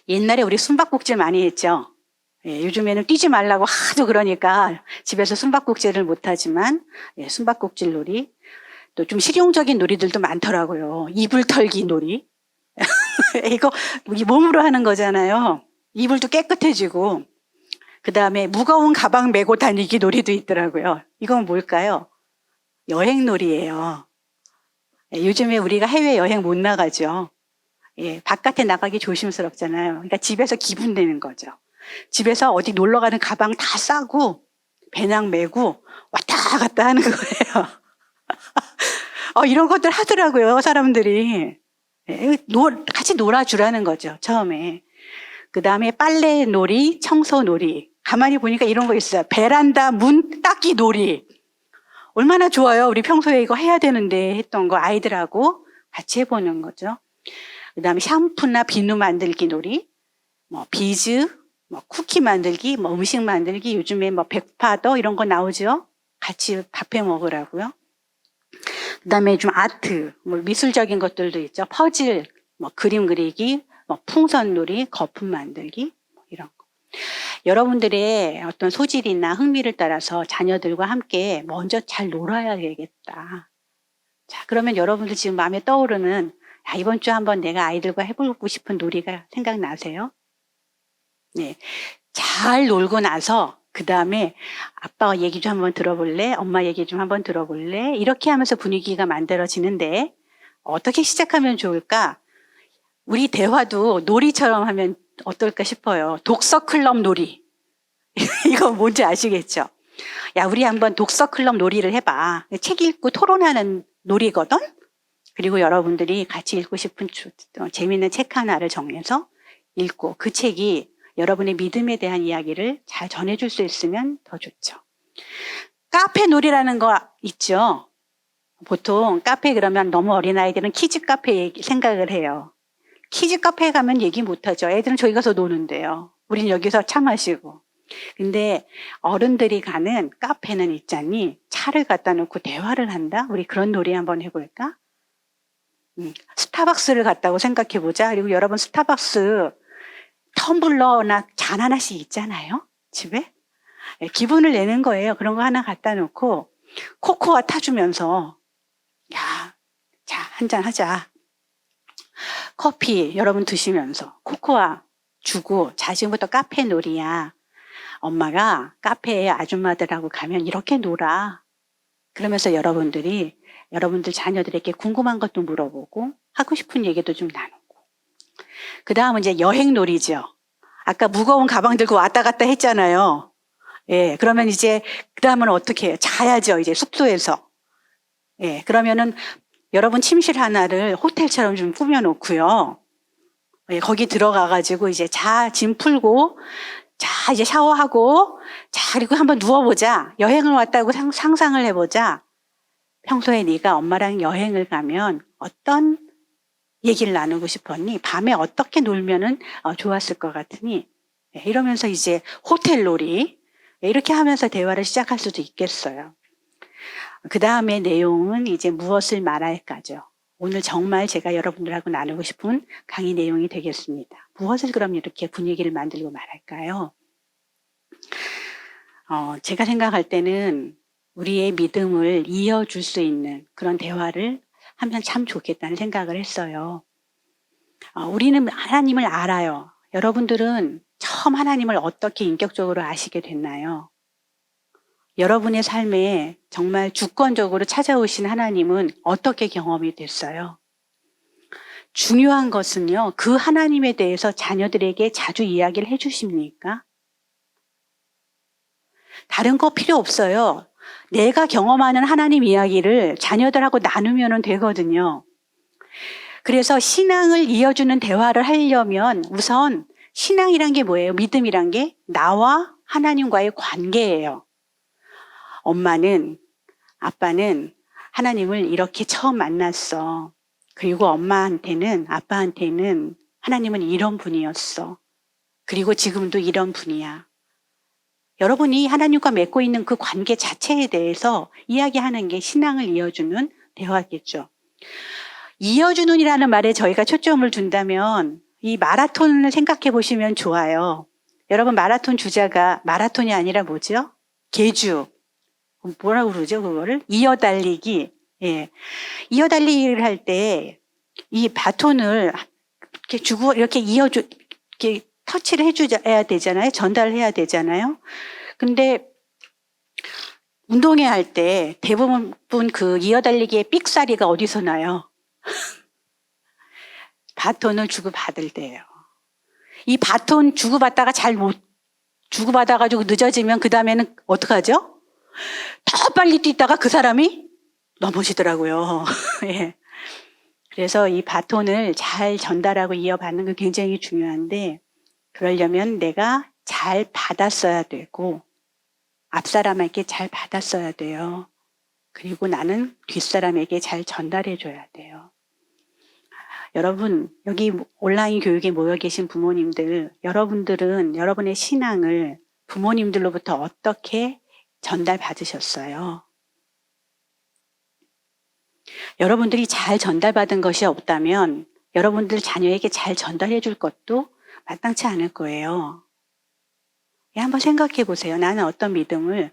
옛날에 우리 숨바꼭질 많이 했죠. 요즘에는 뛰지 말라고 하도 그러니까 집에서 숨바꼭질을 못하지만 숨바꼭질 놀이, 또 좀 실용적인 놀이들도 많더라고요. 이불 털기 놀이. 이거 우리 몸으로 하는 거잖아요. 이불도 깨끗해지고, 그 다음에 무거운 가방 메고 다니기 놀이도 있더라고요. 이건 뭘까요? 여행놀이예요. 요즘에 우리가 해외여행 못 나가죠. 바깥에 나가기 조심스럽잖아요. 그러니까 집에서 기분 내는 거죠. 집에서 어디 놀러 가는 가방 다 싸고 배낭 메고 왔다 갔다 하는 거예요. 이런 것들 하더라고요, 사람들이. 같이 놀아주라는 거죠, 처음에. 그 다음에 빨래 놀이, 청소 놀이. 가만히 보니까 이런 거 있어요. 베란다 문 닦기 놀이. 얼마나 좋아요. 우리 평소에 이거 해야 되는데 했던 거 아이들하고 같이 해보는 거죠. 그 다음에 샴푸나 비누 만들기 놀이, 뭐 비즈, 뭐 쿠키 만들기, 뭐 음식 만들기, 요즘에 뭐 백파더 이런 거 나오죠. 같이 밥해 먹으라고요. 그 다음에 좀 아트, 뭐 미술적인 것들도 있죠. 퍼즐, 뭐 그림 그리기, 뭐 풍선놀이, 거품 만들기, 뭐 이런 거. 여러분들의 어떤 소질이나 흥미를 따라서 자녀들과 함께 먼저 잘 놀아야 되겠다. 자, 그러면 여러분들 지금 마음에 떠오르는 이번 주 한번 내가 아이들과 해보고 싶은 놀이가 생각나세요? 네. 잘 놀고 나서 그 다음에 아빠가 얘기 좀 한번 들어볼래? 엄마 얘기 좀 한번 들어볼래? 이렇게 하면서 분위기가 만들어지는데 어떻게 시작하면 좋을까? 우리 대화도 놀이처럼 하면 어떨까 싶어요. 독서클럽 놀이. 이거 뭔지 아시겠죠? 야, 우리 한번 독서클럽 놀이를 해봐. 책 읽고 토론하는 놀이거든? 그리고 여러분들이 같이 읽고 싶은 재미있는 책 하나를 정해서 읽고 그 책이 여러분의 믿음에 대한 이야기를 잘 전해줄 수 있으면 더 좋죠. 카페 놀이라는 거 있죠? 보통 카페 그러면 너무 어린아이들은 키즈 카페 생각을 해요. 키즈 카페에 가면 얘기 못하죠. 애들은 저기 가서 노는데요. 우린 여기서 차 마시고. 근데 어른들이 가는 카페는 있잖니. 차를 갖다 놓고 대화를 한다? 우리 그런 놀이 한번 해볼까? 스타벅스를 갔다고 생각해보자. 그리고 여러분 스타벅스 텀블러나 잔 하나씩 있잖아요. 집에. 기분을 내는 거예요. 그런 거 하나 갖다 놓고 코코아 타주면서 야, 자, 한잔 하자. 커피 여러분 드시면서 코코아 주고 자, 지금부터 카페 놀이야. 엄마가 카페에 아줌마들하고 가면 이렇게 놀아. 그러면서 여러분들 자녀들에게 궁금한 것도 물어보고 하고 싶은 얘기도 좀 나누고. 그 다음은 이제 여행 놀이죠. 아까 무거운 가방 들고 왔다 갔다 했잖아요. 예, 그러면 이제 그 다음은 어떻게 해요? 자야죠. 이제 숙소에서. 예, 그러면은 여러분 침실 하나를 호텔처럼 좀 꾸며놓고요. 예, 거기 들어가가지고 이제 짐 풀고 자, 이제 샤워하고 자, 그리고 한번 누워보자. 여행을 왔다고 상상을 해보자. 평소에 네가 엄마랑 여행을 가면 어떤 얘기를 나누고 싶었니? 밤에 어떻게 놀면은 좋았을 것 같으니? 이러면서 이제 호텔 놀이 이렇게 하면서 대화를 시작할 수도 있겠어요. 그 다음에 내용은 이제 무엇을 말할까죠. 오늘 정말 제가 여러분들하고 나누고 싶은 강의 내용이 되겠습니다. 무엇을 그럼 이렇게 분위기를 만들고 말할까요? 제가 생각할 때는 우리의 믿음을 이어줄 수 있는 그런 대화를 하면 참 좋겠다는 생각을 했어요. 우리는 하나님을 알아요. 여러분들은 처음 하나님을 어떻게 인격적으로 아시게 됐나요? 여러분의 삶에 정말 주권적으로 찾아오신 하나님은 어떻게 경험이 됐어요? 중요한 것은요, 그 하나님에 대해서 자녀들에게 자주 이야기를 해주십니까? 다른 거 필요 없어요. 내가 경험하는 하나님 이야기를 자녀들하고 나누면 되거든요. 그래서 신앙을 이어주는 대화를 하려면 우선 신앙이란 게 뭐예요? 믿음이란 게 나와 하나님과의 관계예요. 엄마는, 아빠는 하나님을 이렇게 처음 만났어. 그리고 엄마한테는, 아빠한테는 하나님은 이런 분이었어. 그리고 지금도 이런 분이야. 여러분이 하나님과 맺고 있는 그 관계 자체에 대해서 이야기하는 게 신앙을 이어주는 대화겠죠. 이어주는이라는 말에 저희가 초점을 둔다면 이 마라톤을 생각해 보시면 좋아요. 여러분 마라톤 주자가 마라톤이 아니라 뭐죠? 계주. 뭐라고 그러죠? 그거를? 이어달리기. 예. 이어달리기를 할 때 이 바톤을 이렇게 주고 이렇게 이렇게 터치를 해줘야 되잖아요. 전달해야 되잖아요. 근데 운동회 할 때 대부분 그 이어달리기의 삑사리가 어디서 나요? 바톤을 주고받을 때예요. 이 바톤 주고받다가 잘 못 주고받아가지고 늦어지면 그 다음에는 어떡하죠? 더 빨리 뛰다가 그 사람이 넘어지더라고요. 예. 그래서 이 바톤을 잘 전달하고 이어받는 게 굉장히 중요한데, 그러려면 내가 잘 받았어야 되고 앞사람에게 잘 받았어야 돼요. 그리고 나는 뒷사람에게 잘 전달해 줘야 돼요. 여러분, 여기 온라인 교육에 모여 계신 부모님들, 여러분들은 여러분의 신앙을 부모님들로부터 어떻게 전달받으셨어요? 여러분들이 잘 전달받은 것이 없다면 여러분들 자녀에게 잘 전달해 줄 것도 마땅치 않을 거예요. 한번 생각해 보세요. 나는 어떤 믿음을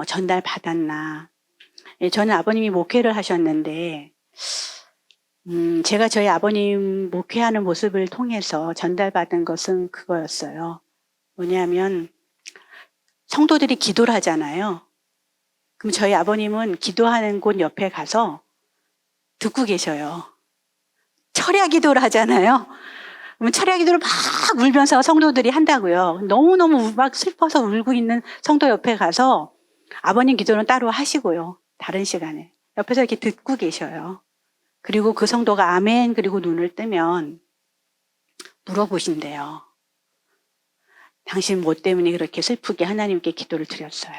전달받았나. 저는 아버님이 목회를 하셨는데 제가 저희 아버님 목회하는 모습을 통해서 전달받은 것은 그거였어요. 뭐냐면 성도들이 기도를 하잖아요. 그럼 저희 아버님은 기도하는 곳 옆에 가서 듣고 계셔요. 철야 기도를 하잖아요. 그럼 철야 기도를 막 울면서 성도들이 한다고요. 너무너무 막 슬퍼서 울고 있는 성도 옆에 가서 아버님 기도는 따로 하시고요. 다른 시간에. 옆에서 이렇게 듣고 계셔요. 그리고 그 성도가 아멘 그리고 눈을 뜨면 물어보신대요. 당신 뭐 때문에 그렇게 슬프게 하나님께 기도를 드렸어요.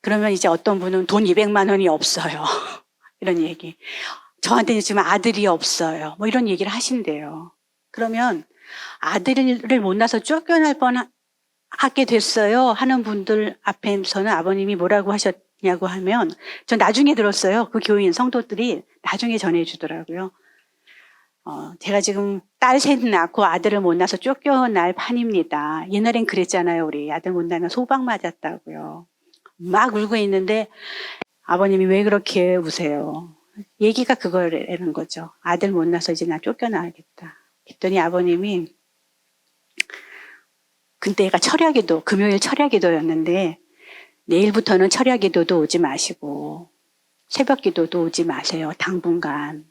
그러면 이제 어떤 분은 돈 200만 원이 없어요. 이런 얘기. 저한테는 지금 아들이 없어요. 뭐 이런 얘기를 하신대요. 그러면 아들을 못 낳아서 쫓겨날 뻔하게 됐어요 하는 분들 앞에서는 아버님이 뭐라고 하셨냐고 하면 전 나중에 들었어요. 그 교인 성도들이 나중에 전해주더라고요. 제가 지금 딸 셋 낳고 아들을 못 낳아서 쫓겨날 판입니다. 옛날엔 그랬잖아요. 우리 아들 못 낳으면 소방 맞았다고요. 막 울고 있는데 아버님이 왜 그렇게 우세요? 얘기가 그거라는 거죠. 아들 못 낳아서 이제 나 쫓겨나야겠다. 그랬더니 아버님이 그때가 철야기도, 금요일 철야기도였는데 내일부터는 철야기도도 오지 마시고 새벽기도도 오지 마세요. 당분간.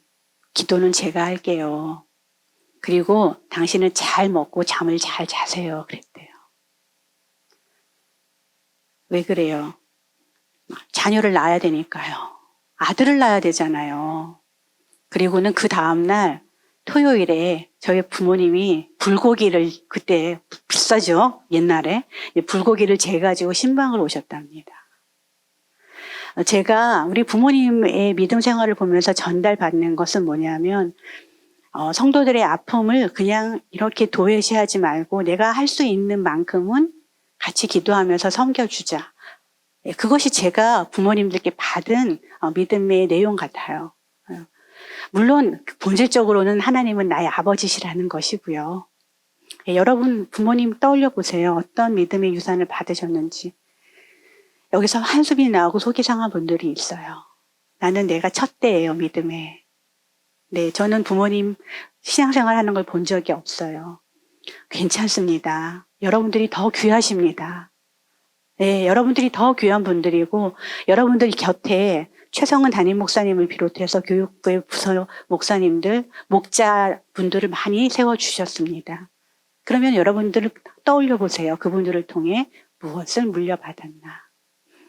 기도는 제가 할게요. 그리고 당신은 잘 먹고 잠을 잘 자세요. 그랬대요. 왜 그래요? 자녀를 낳아야 되니까요. 아들을 낳아야 되잖아요. 그리고는 그 다음날 토요일에 저희 부모님이 불고기를, 그때 비싸죠? 옛날에. 불고기를 재가지고 신방을 오셨답니다. 제가 우리 부모님의 믿음 생활을 보면서 전달받는 것은 뭐냐면 성도들의 아픔을 그냥 이렇게 도외시하지 말고 내가 할 수 있는 만큼은 같이 기도하면서 섬겨주자. 그것이 제가 부모님들께 받은 믿음의 내용 같아요. 물론 본질적으로는 하나님은 나의 아버지시라는 것이고요. 여러분 부모님 떠올려 보세요. 어떤 믿음의 유산을 받으셨는지. 여기서 한숨이 나오고 속이 상한 분들이 있어요. 나는 내가 첫대예요, 믿음에. 네, 저는 부모님 신앙생활 하는 걸 본 적이 없어요. 괜찮습니다. 여러분들이 더 귀하십니다. 네, 여러분들이 더 귀한 분들이고 여러분들 곁에 최성은 담임 목사님을 비롯해서 교육부의 부서 목사님들, 목자분들을 많이 세워주셨습니다. 그러면 여러분들을 떠올려 보세요. 그분들을 통해 무엇을 물려받았나.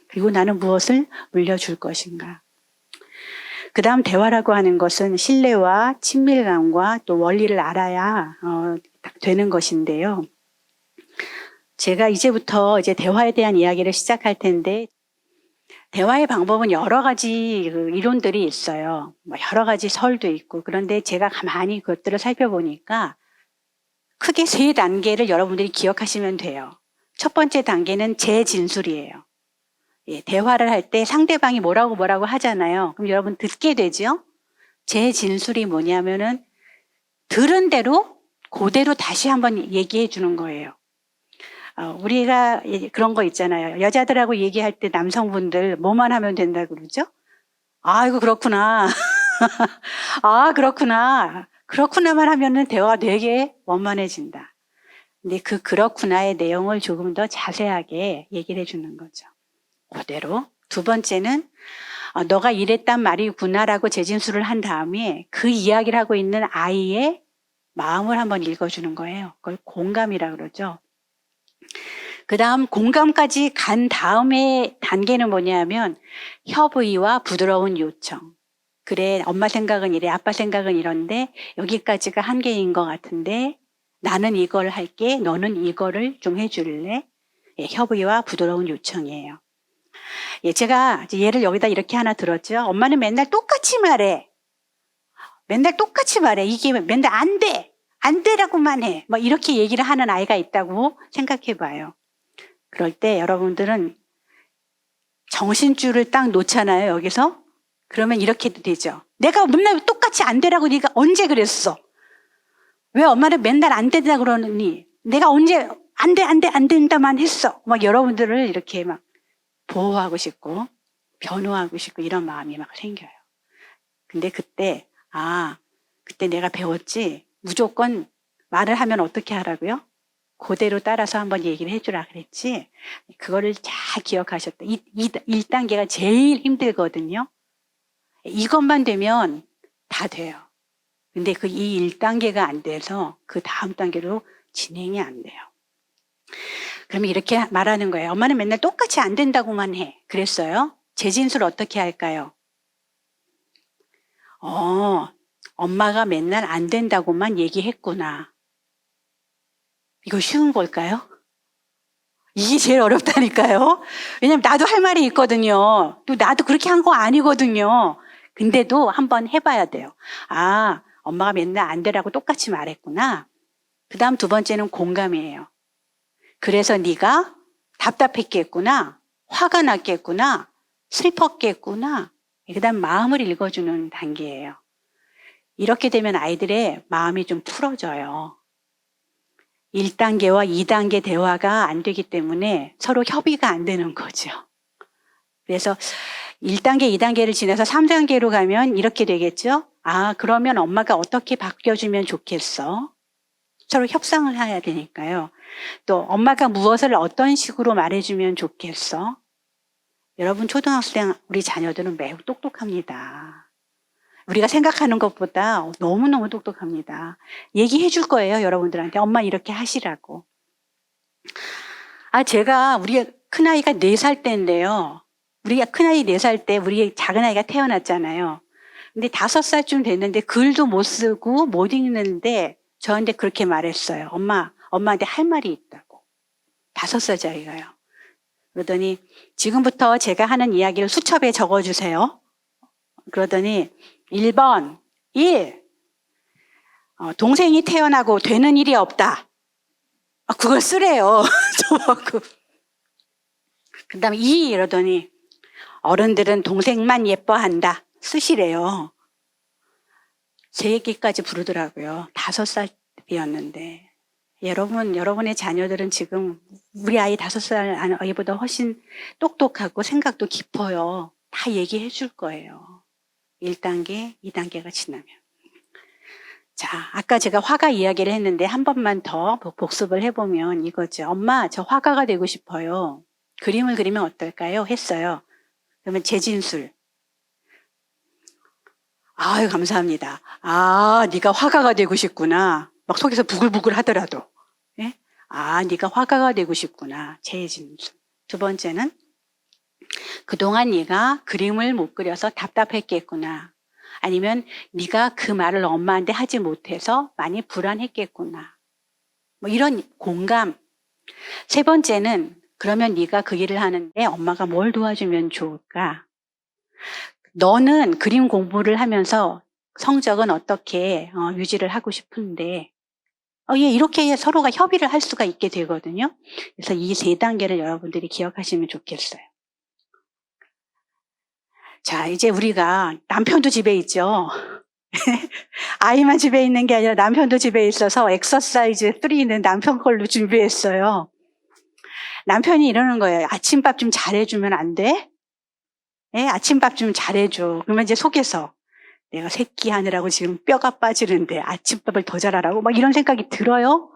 그리고 나는 무엇을 물려줄 것인가. 그 다음 대화라고 하는 것은 신뢰와 친밀감과 또 원리를 알아야 되는 것인데요. 제가 이제부터 이제 대화에 대한 이야기를 시작할 텐데 대화의 방법은 여러 가지 이론들이 있어요. 여러 가지 설도 있고 그런데 제가 가만히 그것들을 살펴보니까 크게 세 단계를 여러분들이 기억하시면 돼요. 첫 번째 단계는 재진술이에요. 대화를 할 때 상대방이 뭐라고 하잖아요. 그럼 여러분 듣게 되죠? 재진술이 뭐냐면은 들은 대로 그대로 다시 한번 얘기해 주는 거예요. 우리가 그런 거 있잖아요. 여자들하고 얘기할 때 남성분들 뭐만 하면 된다고 그러죠? 아이고 그렇구나. 아 그렇구나. 그렇구나만 하면은 대화가 되게 원만해진다. 근데 그 그렇구나의 내용을 조금 더 자세하게 얘기를 해주는 거죠. 그대로. 두 번째는 너가 이랬단 말이구나라고 재진술을 한 다음에 그 이야기를 하고 있는 아이의 마음을 한번 읽어주는 거예요. 그걸 공감이라고 그러죠. 그 다음 공감까지 간 다음에 단계는 뭐냐면 협의와 부드러운 요청. 그래, 엄마 생각은 이래, 아빠 생각은 이런데 여기까지가 한계인 것 같은데 나는 이걸 할게, 너는 이거를 좀 해줄래? 예, 협의와 부드러운 요청이에요. 예, 제가 이제 예를 여기다 이렇게 하나 들었죠. 엄마는 맨날 똑같이 말해. 맨날 똑같이 말해. 이게 맨날 안 돼. 안 되라고만 해. 뭐 이렇게 얘기를 하는 아이가 있다고 생각해 봐요. 그럴 때 여러분들은 정신줄을 딱 놓잖아요, 여기서. 그러면 이렇게도 되죠. 내가 맨날 똑같이 안 되라고 네가 언제 그랬어? 왜 엄마는 맨날 안 된다 그러니? 내가 언제 안 된다만 했어. 막 여러분들을 이렇게 막 보호하고 싶고 변호하고 싶고 이런 마음이 막 생겨요. 근데 그때 그때 내가 배웠지. 무조건 말을 하면 어떻게 하라고요? 그대로 따라서 한번 얘기를 해주라 그랬지. 그거를 잘 기억하셨다. 1단계가 제일 힘들거든요. 이것만 되면 다 돼요. 근데 이 1단계가 안 돼서 그 다음 단계로 진행이 안 돼요. 그러면 이렇게 말하는 거예요. 엄마는 맨날 똑같이 안 된다고만 해. 그랬어요. 재진술 어떻게 할까요? 엄마가 맨날 안 된다고만 얘기했구나. 이거 쉬운 걸까요? 이게 제일 어렵다니까요. 왜냐면 나도 할 말이 있거든요. 또 나도 그렇게 한 거 아니거든요. 근데도 한번 해봐야 돼요. 엄마가 맨날 안 되라고 똑같이 말했구나. 그 다음 두 번째는 공감이에요. 그래서 네가 답답했겠구나. 화가 났겠구나. 슬펐겠구나. 그 다음 마음을 읽어주는 단계예요. 이렇게 되면 아이들의 마음이 좀 풀어져요. 1단계와 2단계 대화가 안 되기 때문에 서로 협의가 안 되는 거죠. 그래서 1단계, 2단계를 지나서 3단계로 가면 이렇게 되겠죠? 그러면 엄마가 어떻게 바뀌어주면 좋겠어? 서로 협상을 해야 되니까요. 또 엄마가 무엇을 어떤 식으로 말해주면 좋겠어? 여러분 초등학생 우리 자녀들은 매우 똑똑합니다. 우리가 생각하는 것보다 너무너무 똑똑합니다. 얘기해 줄 거예요, 여러분들한테. 엄마 이렇게 하시라고. 우리 큰아이가 4살 때인데요. 우리가 큰아이 4살 때 우리 작은아이가 태어났잖아요. 근데 5살쯤 됐는데 글도 못 쓰고 못 읽는데 저한테 그렇게 말했어요. 엄마한테 할 말이 있다고. 5살짜리가요. 그러더니 지금부터 제가 하는 이야기를 수첩에 적어주세요. 그러더니 1번 1. 동생이 태어나고 되는 일이 없다. 그걸 쓰래요. 그 다음에 2 이러더니 어른들은 동생만 예뻐한다. 쓰시래요. 제 얘기까지 부르더라고요. 5살이었는데. 여러분의 자녀들은 지금 우리 아이 5살 아이보다 훨씬 똑똑하고 생각도 깊어요. 다 얘기해 줄 거예요. 1단계, 2단계가 지나면. 자, 아까 제가 화가 이야기를 했는데 한 번만 더 복습을 해보면 이거죠. 엄마, 저 화가가 되고 싶어요. 그림을 그리면 어떨까요? 했어요. 그러면 재진술. 아유, 감사합니다. 네가 화가가 되고 싶구나. 막 속에서 부글부글 하더라도. 예? 네가 화가가 되고 싶구나. 재진술. 두 번째는 그동안 네가 그림을 못 그려서 답답했겠구나. 아니면 네가 그 말을 엄마한테 하지 못해서 많이 불안했겠구나. 뭐 이런 공감. 세 번째는 그러면 네가 그 일을 하는데 엄마가 뭘 도와주면 좋을까? 너는 그림 공부를 하면서 성적은 어떻게 유지를 하고 싶은데 이렇게 서로가 협의를 할 수가 있게 되거든요. 그래서 이 3단계를 여러분들이 기억하시면 좋겠어요. 자, 이제 우리가 남편도 집에 있죠. 아이만 집에 있는 게 아니라 남편도 집에 있어서 엑서사이즈 3는 남편 걸로 준비했어요. 남편이 이러는 거예요. 아침밥 좀 잘해주면 안 돼? 네, 아침밥 좀 잘해줘. 그러면 이제 속에서 내가 새끼 하느라고 지금 뼈가 빠지는데 아침밥을 더 잘하라고 막 이런 생각이 들어요.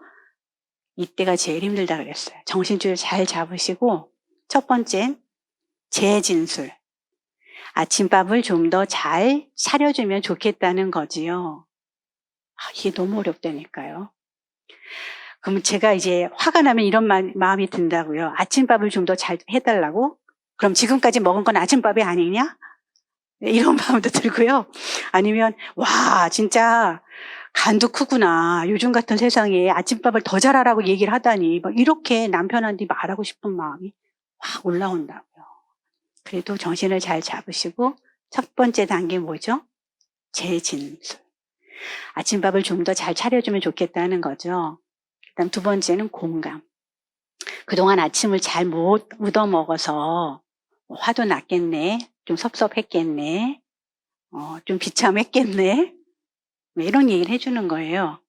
이때가 제일 힘들다 그랬어요. 정신줄 잘 잡으시고 첫 번째 재진술. 아침밥을 좀 더 잘 차려주면 좋겠다는 거지요. 이게 너무 어렵다니까요. 그럼 제가 이제 화가 나면 이런 마음이 든다고요. 아침밥을 좀 더 잘 해달라고? 그럼 지금까지 먹은 건 아침밥이 아니냐? 이런 마음도 들고요. 아니면 와 진짜 간도 크구나. 요즘 같은 세상에 아침밥을 더 잘하라고 얘기를 하다니 막 이렇게 남편한테 말하고 싶은 마음이 확 올라온다고요. 그래도 정신을 잘 잡으시고 첫 번째 단계 뭐죠? 재진술. 아침밥을 좀 더 잘 차려주면 좋겠다는 거죠. 그다음 두 번째는 공감. 그동안 아침을 잘 못 얻어먹어서 화도 났겠네. 좀 섭섭했겠네. 좀 비참했겠네. 이런 얘기를 해주는 거예요.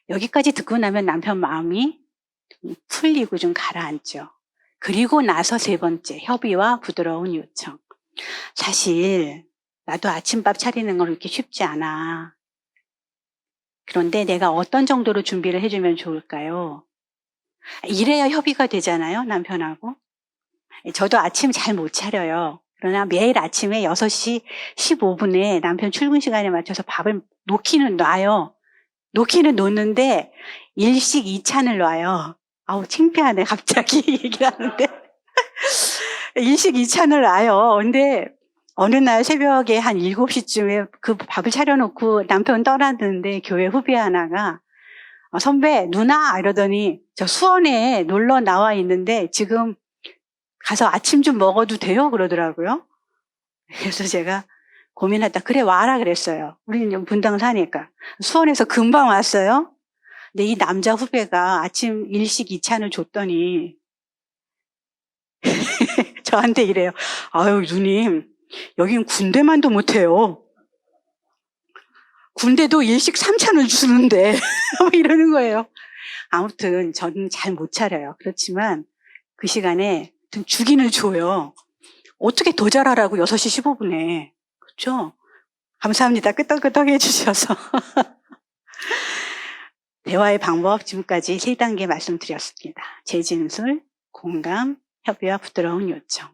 여기까지 듣고 나면 남편 마음이 좀 풀리고 좀 가라앉죠. 그리고 나서 세 번째, 협의와 부드러운 요청. 사실 나도 아침밥 차리는 건 그렇게 쉽지 않아. 그런데 내가 어떤 정도로 준비를 해주면 좋을까요? 이래야 협의가 되잖아요, 남편하고. 저도 아침 잘 못 차려요. 그러나 매일 아침에 6시 15분에 남편 출근 시간에 맞춰서 밥을 놓기는 놔요. 놓기는 놓는데 일식 2찬을 놔요. 아우 창피하네 갑자기 얘기를 하는데. 일식 2찬을 놔요. 근데 어느 날 새벽에 한 7시쯤에 그 밥을 차려놓고 남편 떠났는데 교회 후배 하나가 선배 누나 이러더니 저 수원에 놀러 나와 있는데 지금 가서 아침 좀 먹어도 돼요? 그러더라고요. 그래서 제가 고민하다 그래 와라 그랬어요. 우리는 분당 사니까. 수원에서 금방 왔어요. 근데 이 남자 후배가 아침 일식 2찬을 줬더니 저한테 이래요. 아유 누님 여긴 군대만도 못해요. 군대도 일식 3찬을 주는데 이러는 거예요. 아무튼 저는 잘 못 차려요. 그렇지만 그 시간에 좀 주기는 줘요. 어떻게 더 잘하라고 6시 15분에. 그렇죠? 감사합니다. 끄떡끄떡 해주셔서. 대화의 방법 지금까지 3단계 말씀드렸습니다. 재진술, 공감, 협의와 부드러운 요청.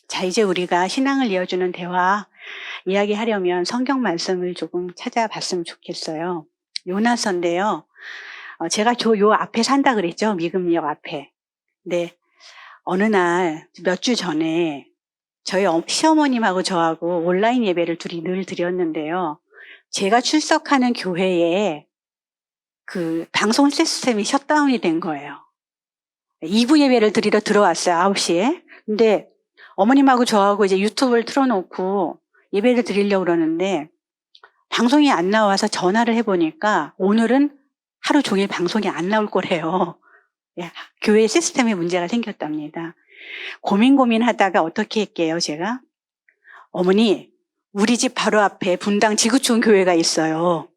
자, 이제 우리가 신앙을 이어주는 대화 이야기하려면 성경 말씀을 조금 찾아봤으면 좋겠어요. 요나서인데요. 제가 요 앞에 산다 그랬죠? 미금역 앞에. 근데 어느 날 몇 주 전에 저희 시어머님하고 저하고 온라인 예배를 둘이 늘 드렸는데요. 제가 출석하는 교회에 그 방송 시스템이 셧다운이 된 거예요. 2부 예배를 드리러 들어왔어요. 9시에. 근데 어머님하고 저하고 이제 유튜브를 틀어놓고 예배를 드리려고 그러는데 방송이 안 나와서 전화를 해보니까 오늘은 하루 종일 방송이 안 나올 거래요. 교회 시스템에 문제가 생겼답니다. 고민하다가 어떻게 했게요, 제가? 어머니, 우리 집 바로 앞에 분당 지구촌 교회가 있어요.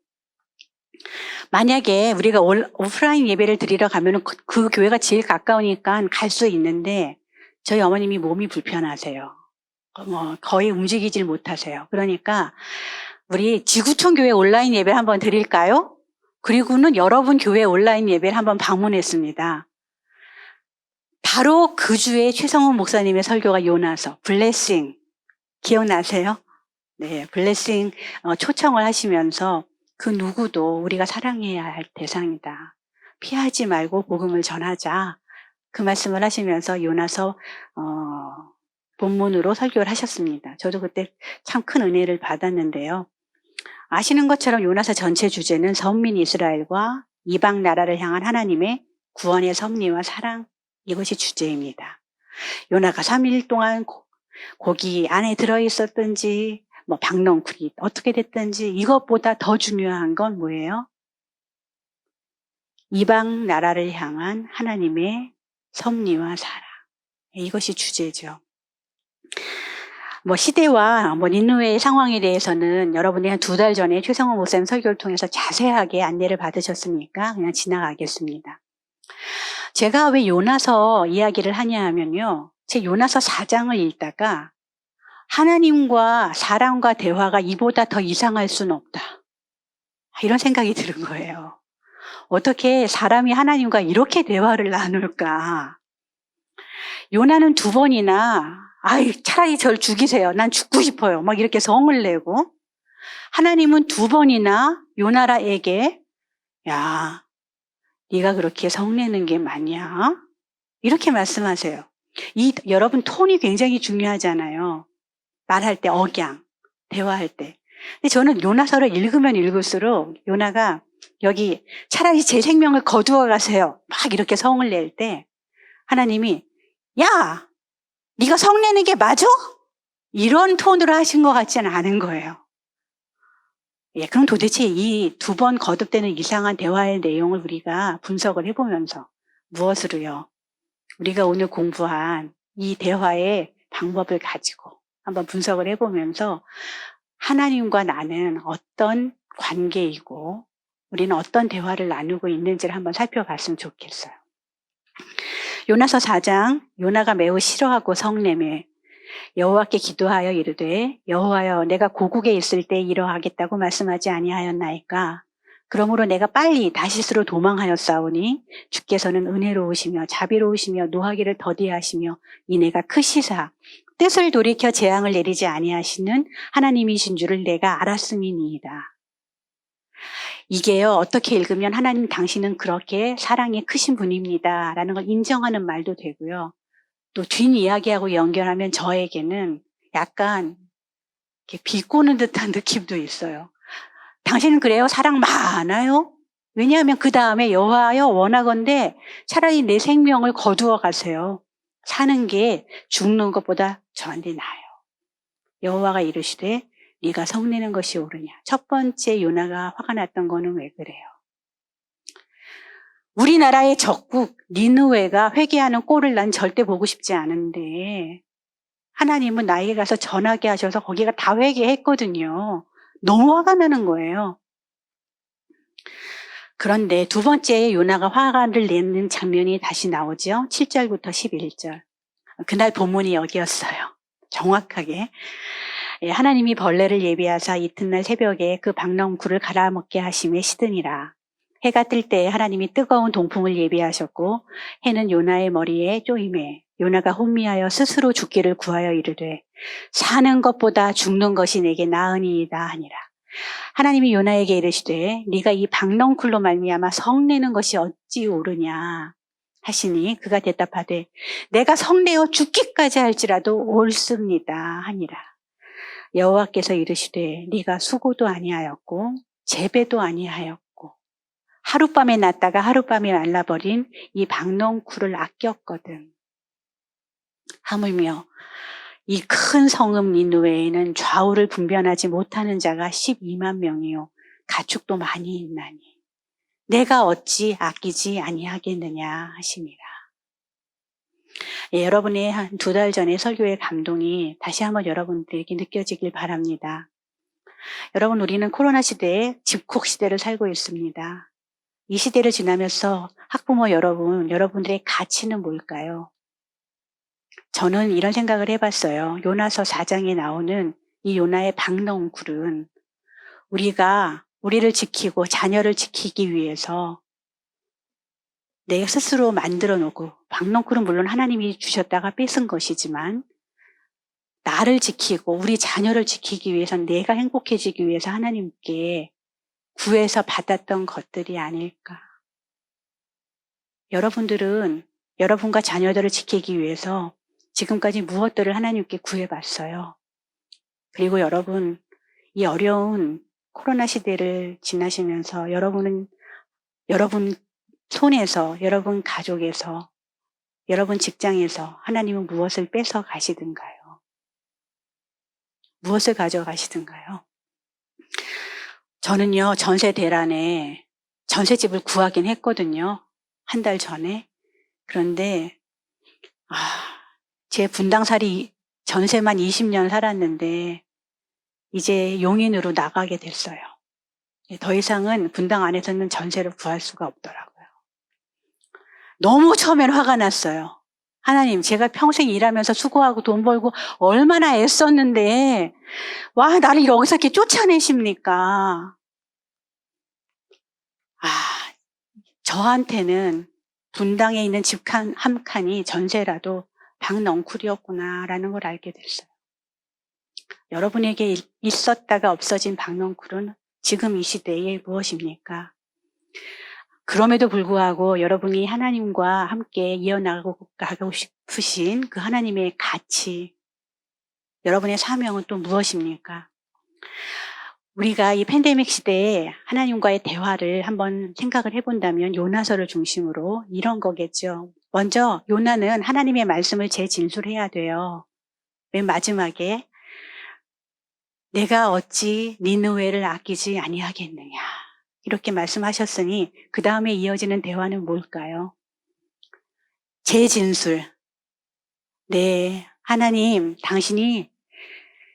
만약에 우리가 오프라인 예배를 드리러 가면 그 교회가 제일 가까우니까 갈 수 있는데 저희 어머님이 몸이 불편하세요. 거의 움직이질 못하세요. 그러니까 우리 지구촌 교회 온라인 예배 한번 드릴까요? 그리고는 여러분 교회 온라인 예배를 한번 방문했습니다. 바로 그 주에 최성훈 목사님의 설교가 요나서 블레싱 기억나세요? 네, 블레싱 초청을 하시면서 그 누구도 우리가 사랑해야 할 대상이다. 피하지 말고 복음을 전하자. 그 말씀을 하시면서 요나서 본문으로 설교를 하셨습니다. 저도 그때 참 큰 은혜를 받았는데요. 아시는 것처럼 요나서 전체 주제는 선민 이스라엘과 이방 나라를 향한 하나님의 구원의 섭리와 사랑, 이것이 주제입니다. 요나가 3일 동안 고기 안에 들어있었든지 박넝쿨이 어떻게 됐든지 이것보다 더 중요한 건 뭐예요? 이방 나라를 향한 하나님의 섭리와 사랑. 이것이 주제죠. 시대와 니느웨의 상황에 대해서는 여러분이 한 2달 전에 최성호 목사님 설교를 통해서 자세하게 안내를 받으셨으니까 그냥 지나가겠습니다. 제가 왜 요나서 이야기를 하냐 하면요. 제 요나서 4장을 읽다가 하나님과 사람과 대화가 이보다 더 이상할 수는 없다. 이런 생각이 드는 거예요. 어떻게 사람이 하나님과 이렇게 대화를 나눌까? 요나는 2번이나 차라리 절 죽이세요. 난 죽고 싶어요. 이렇게 성을 내고 하나님은 2번이나 요나라에게 야, 네가 그렇게 성내는 게 맞냐? 이렇게 말씀하세요. 여러분 톤이 굉장히 중요하잖아요. 말할 때 억양. 대화할 때. 근데 저는 요나서를 읽으면 읽을수록 요나가 여기 차라리 제 생명을 거두어 가세요. 막 이렇게 성을 낼 때 하나님이 야, 네가 성 내는 게 맞아? 이런 톤으로 하신 것 같지는 않은 거예요. 예, 그럼 도대체 이 두 번 거듭되는 이상한 대화의 내용을 우리가 분석을 해보면서 무엇으로요? 우리가 오늘 공부한 이 대화의 방법을 가지고 한번 분석을 해보면서 하나님과 나는 어떤 관계이고 우리는 어떤 대화를 나누고 있는지를 한번 살펴봤으면 좋겠어요. 요나서 4장, 요나가 매우 싫어하고 성내매 여호와께 기도하여 이르되 여호와여 내가 고국에 있을 때 이러하겠다고 말씀하지 아니하였나이까. 그러므로 내가 빨리 다시스로 도망하였사오니 주께서는 은혜로우시며 자비로우시며 노하기를 더디하시며 이내가 크시사 뜻을 돌이켜 재앙을 내리지 아니하시는 하나님이신 줄을 내가 알았음이니이다. 이게요, 어떻게 읽으면 하나님 당신은 그렇게 사랑이 크신 분입니다 라는 걸 인정하는 말도 되고요. 또 뒷이야기하고 연결하면 저에게는 약간 이렇게 비꼬는 듯한 느낌도 있어요. 당신은 그래요? 사랑 많아요? 왜냐하면 그 다음에 여호와여 원하건대 차라리 내 생명을 거두어 가세요. 사는 게 죽는 것보다 저한테 나아요. 여호와가 이르시되 네가 성내는 것이 옳으냐. 첫 번째 요나가 화가 났던 거는 왜 그래요? 우리나라의 적국 니느웨가 회개하는 꼴을 난 절대 보고 싶지 않은데 하나님은 나에게 가서 전하게 하셔서 거기가 다 회개했거든요. 너무 화가 나는 거예요. 그런데 두 번째 요나가 화를 내는 장면이 다시 나오죠. 7절부터 11절. 그날 본문이 여기였어요. 정확하게. 하나님이 벌레를 예비하사 이튿날 새벽에 그 박넝쿨을 갈아먹게 하심에 시드니라. 해가 뜰 때 하나님이 뜨거운 동풍을 예비하셨고 해는 요나의 머리에 쪼임해 요나가 혼미하여 스스로 죽기를 구하여 이르되 사는 것보다 죽는 것이 내게 나으니이다 하니라. 하나님이 요나에게 이르시되 네가 이 박넝쿨로 말미암아 성내는 것이 어찌 옳으냐 하시니 그가 대답하되 내가 성내어 죽기까지 할지라도 옳습니다 하니라. 여호와께서 이르시되 네가 수고도 아니하였고 재배도 아니하였고 하룻밤에 났다가 하룻밤에 말라버린 이 박넝쿨을 아꼈거든. 하물며 이 큰 성읍 니느웨에는 좌우를 분별하지 못하는 자가 12만 명이요 가축도 많이 있나니 내가 어찌 아끼지 아니하겠느냐 하시니라. 예, 여러분의 한 2달 전에 설교의 감동이 다시 한번 여러분들에게 느껴지길 바랍니다. 여러분, 우리는 코로나 시대에 집콕 시대를 살고 있습니다. 이 시대를 지나면서 학부모 여러분들의 가치는 뭘까요? 저는 이런 생각을 해봤어요. 요나서 4장에 나오는 이 요나의 박넝쿨은 우리를 지키고 자녀를 지키기 위해서 내 스스로 만들어 놓고, 박넝쿨은 물론 하나님이 주셨다가 뺏은 것이지만 나를 지키고 우리 자녀를 지키기 위해서 내가 행복해지기 위해서 하나님께 구해서 받았던 것들이 아닐까. 여러분들은 여러분과 자녀들을 지키기 위해서 지금까지 무엇들을 하나님께 구해봤어요. 그리고 여러분, 이 어려운 코로나 시대를 지나시면서 여러분 손에서, 여러분 가족에서, 여러분 직장에서 하나님은 무엇을 뺏어 가시든가요? 무엇을 가져가시든가요? 저는요, 전세 대란에 전세집을 구하긴 했거든요. 한 달 전에. 그런데, 제 분당살이 전세만 20년 살았는데, 이제 용인으로 나가게 됐어요. 더 이상은 분당 안에서는 전세를 구할 수가 없더라고요. 너무 처음엔 화가 났어요. 하나님, 제가 평생 일하면서 수고하고 돈 벌고 얼마나 애썼는데, 와, 나를 여기서 이렇게 쫓아내십니까? 저한테는 분당에 있는 집 한 칸이 전세라도 박넝쿨이었구나라는 걸 알게 됐어요. 여러분에게 있었다가 없어진 박넝쿨은 지금 이 시대에 무엇입니까? 그럼에도 불구하고 여러분이 하나님과 함께 이어나가고 싶으신 그 하나님의 가치, 여러분의 사명은 또 무엇입니까? 우리가 이 팬데믹 시대에 하나님과의 대화를 한번 생각을 해본다면 요나서를 중심으로 이런 거겠죠. 먼저 요나는 하나님의 말씀을 재진술해야 돼요. 맨 마지막에 내가 어찌 니느웨를 아끼지 아니하겠느냐 이렇게 말씀하셨으니 그 다음에 이어지는 대화는 뭘까요? 재진술. 네, 하나님 당신이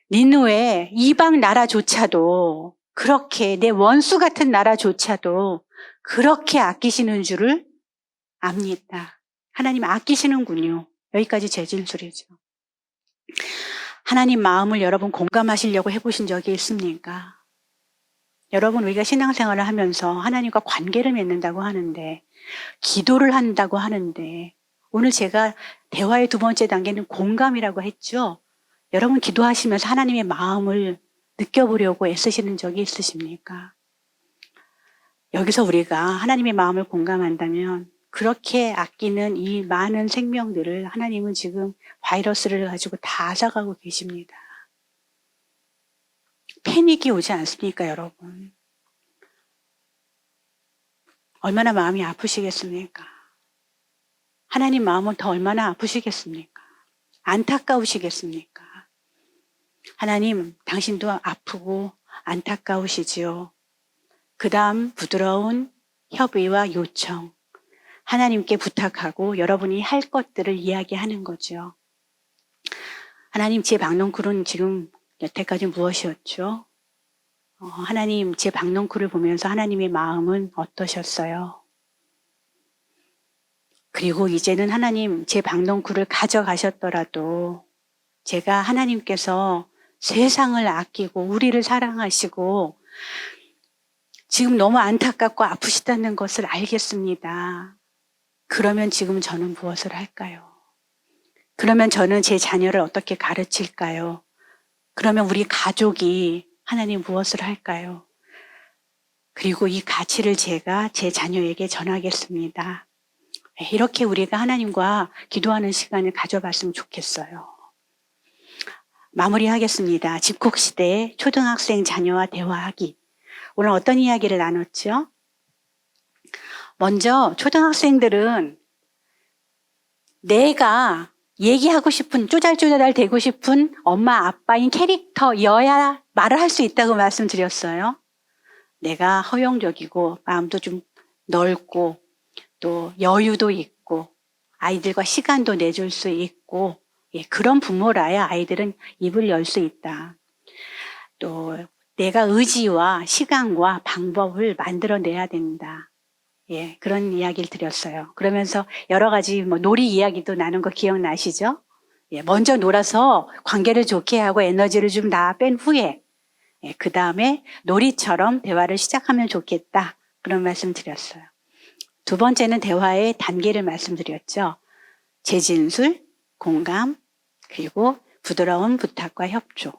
니느웨 이방 나라조차도 그렇게 내 원수 같은 나라조차도 그렇게 아끼시는 줄을 압니다. 하나님 아끼시는군요. 여기까지 재진술이죠. 하나님 마음을 여러분 공감하시려고 해보신 적이 있습니까? 여러분 우리가 신앙생활을 하면서 하나님과 관계를 맺는다고 하는데 기도를 한다고 하는데 오늘 제가 대화의 두 번째 단계는 공감이라고 했죠. 여러분 기도하시면서 하나님의 마음을 느껴보려고 애쓰시는 적이 있으십니까? 여기서 우리가 하나님의 마음을 공감한다면 그렇게 아끼는 이 많은 생명들을 하나님은 지금 바이러스를 가지고 다 앗아가고 계십니다. 패닉이 오지 않습니까, 여러분? 얼마나 마음이 아프시겠습니까? 하나님 마음은 더 얼마나 아프시겠습니까? 안타까우시겠습니까? 하나님, 당신도 아프고 안타까우시지요. 그 다음 부드러운 협의와 요청, 하나님께 부탁하고 여러분이 할 것들을 이야기하는 거죠. 하나님, 제 박넝쿨은 지금 여태까지 무엇이었죠? 하나님, 제 박넝쿨을 보면서 하나님의 마음은 어떠셨어요? 그리고 이제는 하나님, 제 박넝쿨을 가져가셨더라도 제가 하나님께서 세상을 아끼고 우리를 사랑하시고 지금 너무 안타깝고 아프시다는 것을 알겠습니다. 그러면 지금 저는 무엇을 할까요? 그러면 저는 제 자녀를 어떻게 가르칠까요? 그러면 우리 가족이 하나님 무엇을 할까요? 그리고 이 가치를 제가 제 자녀에게 전하겠습니다. 이렇게 우리가 하나님과 기도하는 시간을 가져봤으면 좋겠어요. 마무리하겠습니다. 집콕시대 초등학생 자녀와 대화하기. 오늘 어떤 이야기를 나눴죠? 먼저 초등학생들은 내가 얘기하고 싶은 쪼잘쪼잘 되고 싶은 엄마 아빠인 캐릭터여야 말을 할 수 있다고 말씀드렸어요. 내가 허용적이고 마음도 좀 넓고 또 여유도 있고 아이들과 시간도 내줄 수 있고 그런 부모라야 아이들은 입을 열 수 있다. 또 내가 의지와 시간과 방법을 만들어내야 된다. 그런 이야기를 드렸어요. 그러면서 여러 가지 놀이 이야기도 나눈 거 기억나시죠? 먼저 놀아서 관계를 좋게 하고 에너지를 좀 다 뺀 후에 그 다음에 놀이처럼 대화를 시작하면 좋겠다. 그런 말씀 드렸어요. 두 번째는 대화의 단계를 말씀드렸죠. 재진술, 공감, 그리고 부드러운 부탁과 협조.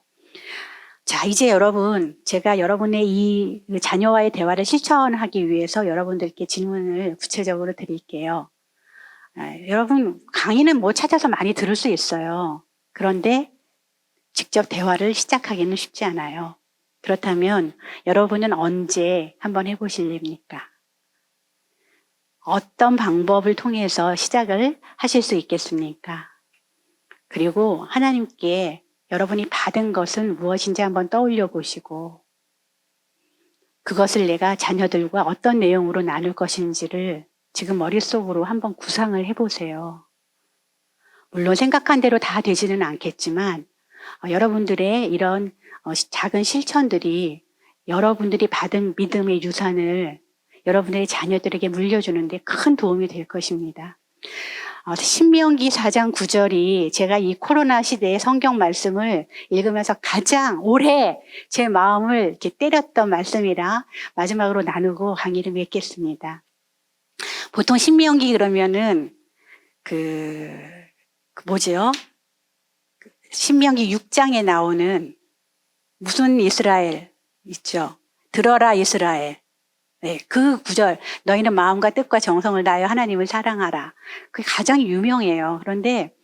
자, 이제 여러분, 제가 여러분의 이 자녀와의 대화를 실천하기 위해서 여러분들께 질문을 구체적으로 드릴게요. 여러분, 강의는 찾아서 많이 들을 수 있어요. 그런데 직접 대화를 시작하기는 쉽지 않아요. 그렇다면 여러분은 언제 한번 해보실랍니까? 어떤 방법을 통해서 시작을 하실 수 있겠습니까? 그리고 하나님께 여러분이 받은 것은 무엇인지 한번 떠올려 보시고 그것을 내가 자녀들과 어떤 내용으로 나눌 것인지를 지금 머릿속으로 한번 구상을 해보세요. 물론 생각한 대로 다 되지는 않겠지만 여러분들의 이런 작은 실천들이 여러분들이 받은 믿음의 유산을 여러분의 자녀들에게 물려주는데 큰 도움이 될 것입니다. 신명기 4장 9절이 제가 이 코로나 시대의 성경 말씀을 읽으면서 가장 오래 제 마음을 이렇게 때렸던 말씀이라 마지막으로 나누고 강의를 맺겠습니다. 보통 신명기 그러면은 신명기 6장에 나오는 무슨 이스라엘 있죠? 들어라 이스라엘. 그 구절, 너희는 마음과 뜻과 정성을 다하여 하나님을 사랑하라. 그게 가장 유명해요. 그런데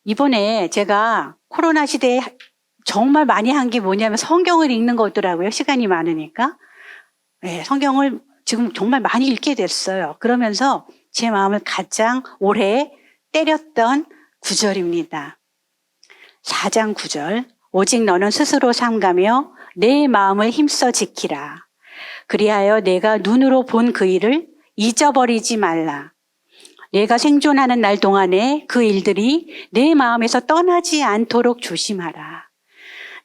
이번에 제가 코로나 시대에 정말 많이 한 게 뭐냐면 성경을 읽는 거더라고요. 시간이 많으니까. 네, 성경을 지금 정말 많이 읽게 됐어요. 그러면서 제 마음을 가장 오래 때렸던 구절입니다. 4장 9절. 오직 너는 스스로 삼가며 내 마음을 힘써 지키라. 그리하여 내가 눈으로 본 그 일을 잊어버리지 말라. 내가 생존하는 날 동안에 그 일들이 내 마음에서 떠나지 않도록 조심하라.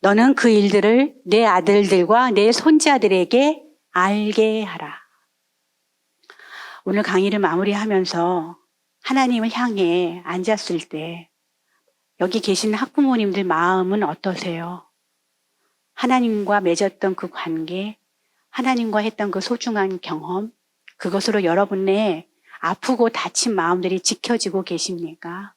너는 그 일들을 내 아들들과 내 손자들에게 알게 하라. 오늘 강의를 마무리하면서 하나님을 향해 앉았을 때 여기 계신 학부모님들 마음은 어떠세요? 하나님과 맺었던 그 관계, 하나님과 했던 그 소중한 경험, 그것으로 여러분의 아프고 다친 마음들이 지켜지고 계십니까?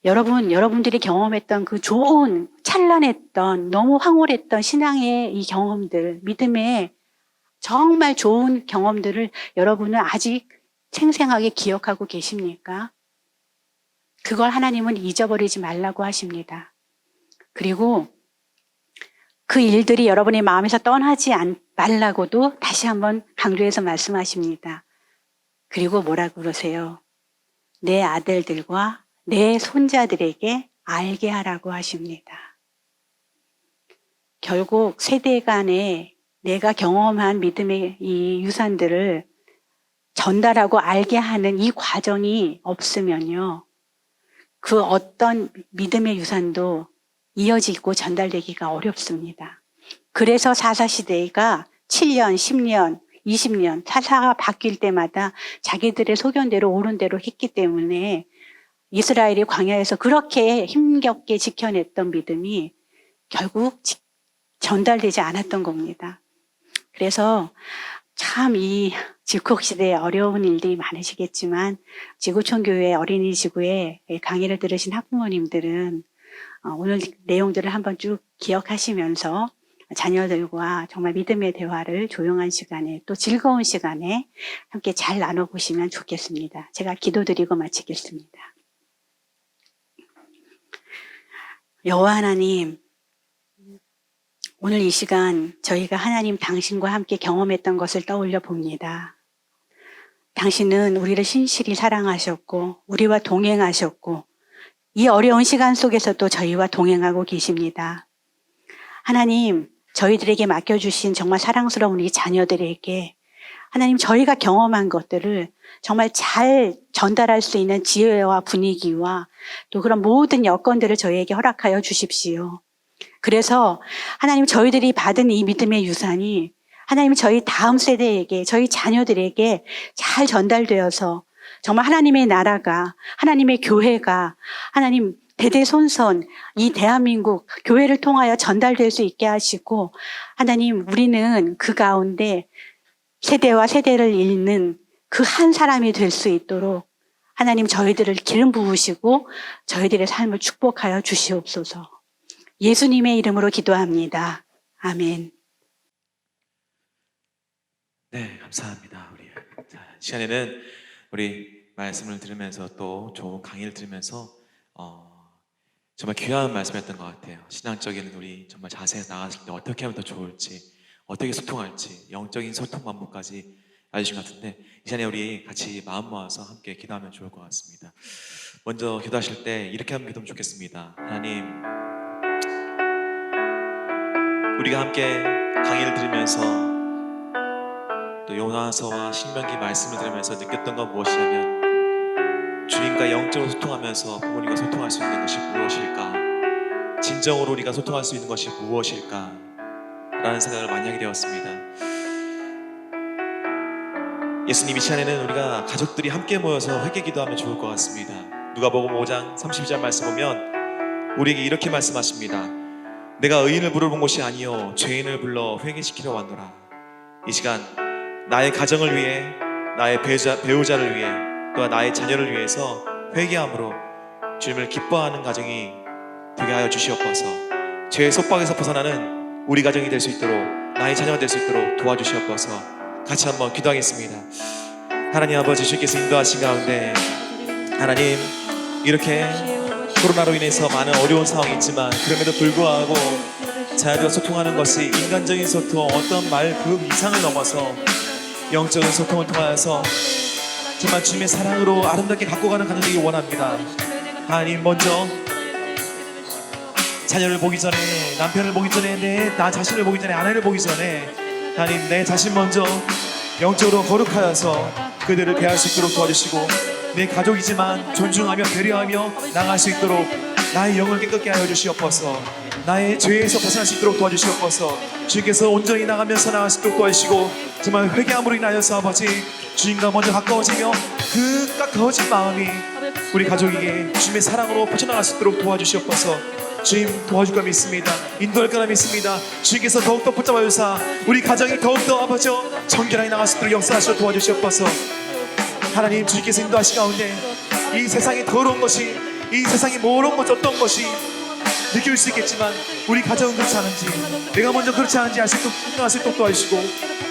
여러분들이 경험했던 그 좋은, 찬란했던, 너무 황홀했던 신앙의 이 경험들, 믿음의 정말 좋은 경험들을 여러분은 아직 생생하게 기억하고 계십니까? 그걸 하나님은 잊어버리지 말라고 하십니다. 그리고 그 일들이 여러분의 마음에서 떠나지 말라고도 다시 한번 강조해서 말씀하십니다. 그리고 뭐라고 그러세요? 내 아들들과 내 손자들에게 알게 하라고 하십니다. 결국 세대 간에 내가 경험한 믿음의 이 유산들을 전달하고 알게 하는 이 과정이 없으면요, 그 어떤 믿음의 유산도 이어지고 전달되기가 어렵습니다. 그래서 사사시대가 7년, 10년, 20년 사사가 바뀔 때마다 자기들의 소견대로 옳은 대로 했기 때문에 이스라엘이 광야에서 그렇게 힘겹게 지켜냈던 믿음이 결국 전달되지 않았던 겁니다. 그래서 참 이 집콕시대에 어려운 일들이 많으시겠지만 지구촌교회 어린이 지구에 강의를 들으신 학부모님들은 오늘 내용들을 한번 쭉 기억하시면서 자녀들과 정말 믿음의 대화를 조용한 시간에 또 즐거운 시간에 함께 잘 나눠보시면 좋겠습니다. 제가 기도드리고 마치겠습니다. 여호와 하나님, 오늘 이 시간 저희가 하나님 당신과 함께 경험했던 것을 떠올려 봅니다. 당신은 우리를 신실히 사랑하셨고 우리와 동행하셨고 이 어려운 시간 속에서도 저희와 동행하고 계십니다. 하나님, 저희들에게 맡겨주신 정말 사랑스러운 이 자녀들에게 하나님 저희가 경험한 것들을 정말 잘 전달할 수 있는 지혜와 분위기와 또 그런 모든 여건들을 저희에게 허락하여 주십시오. 그래서 하나님 저희들이 받은 이 믿음의 유산이 하나님 저희 다음 세대에게 저희 자녀들에게 잘 전달되어서 정말 하나님의 나라가 하나님의 교회가 하나님 대대손손 이 대한민국 교회를 통하여 전달될 수 있게 하시고 하나님 우리는 그 가운데 세대와 세대를 잇는 그 한 사람이 될 수 있도록 하나님 저희들을 기름 부으시고 저희들의 삶을 축복하여 주시옵소서. 예수님의 이름으로 기도합니다. 아멘. 네, 감사합니다. 우리 시간에는 우리 말씀을 들으면서 또 좋은 강의를 들으면서 정말 귀한 말씀이었던 것 같아요. 신앙적인 우리 정말 자세히 나갔을 때 어떻게 하면 더 좋을지, 어떻게 소통할지, 영적인 소통 방법까지 알려주신 것 같은데 이 시간에 우리 같이 마음 모아서 함께 기도하면 좋을 것 같습니다. 먼저 기도하실 때 이렇게 하면 기도하면 좋겠습니다. 하나님, 우리가 함께 강의를 들으면서 또 요나서와 신명기 말씀을 들으면서 느꼈던 건 무엇이냐면 주님과 영적으로 소통하면서 부모님과 소통할 수 있는 것이 무엇일까? 진정으로 우리가 소통할 수 있는 것이 무엇일까? 라는 생각을 많이 하게 되었습니다. 예수님 이 시간에는 우리가 가족들이 함께 모여서 회개 기도하면 좋을 것 같습니다. 누가복음 5장 32절 말씀 보면 우리에게 이렇게 말씀하십니다. 내가 의인을 부르는 곳이 아니요 죄인을 불러 회개시키러 왔노라. 이 시간 나의 가정을 위해, 나의 배우자를 위해, 또 나의 자녀를 위해서 회개함으로 주님을 기뻐하는 가정이 되게 하여 주시옵소서. 죄의 속박에서 벗어나는 우리 가정이 될 수 있도록, 나의 자녀가 될 수 있도록 도와주시옵소서. 같이 한번 기도하겠습니다. 하나님 아버지, 주께서 인도하신 가운데 하나님 이렇게 코로나로 인해서 많은 어려운 상황이 있지만 그럼에도 불구하고 자녀들과 소통하는 것이 인간적인 소통, 어떤 말 그 이상을 넘어서 영적인 소통을 통하여서 정말 주님의 사랑으로 아름답게 갖고 가는 가정 되기 원합니다. 하나님, 먼저 자녀를 보기 전에, 남편을 보기 전에, 나 자신을 보기 전에, 아내를 보기 전에 하나님, 내 자신 먼저 영적으로 거룩하여서 그들을 대할 수 있도록 도와주시고, 내 가족이지만 존중하며 배려하며 나갈 수 있도록 나의 영을 깨끗게 하여 주시옵소서. 나의 죄에서 벗어날 수 있도록 도와주시옵소서. 주님께서 온전히 나가면서 나갈 수 있도록 도와주시고, 정말 회개함으로 인하여서 아버지 주님과 먼저 가까워지며 그 가까워진 마음이 우리 가족에게 주님의 사랑으로 퍼져나갈 수 있도록 도와주시옵소서. 주님 도와줄 거 믿습니다. 인도할 거라 믿습니다. 주님께서 더욱더 붙잡아 주사 우리 가정이 더욱더 아버지 정결하게 나갈 수 있도록 역사하시고 도와주시옵소서. 하나님, 주님께서 인도하신 가운데 이 세상이 더러운 것이, 이 세상이 모르는 것, 어떤 것이 느낄 수 있겠지만 우리 가정은 그렇지 않은지, 내가 먼저 그렇지 않은지 알 수 있도록 도와주시고,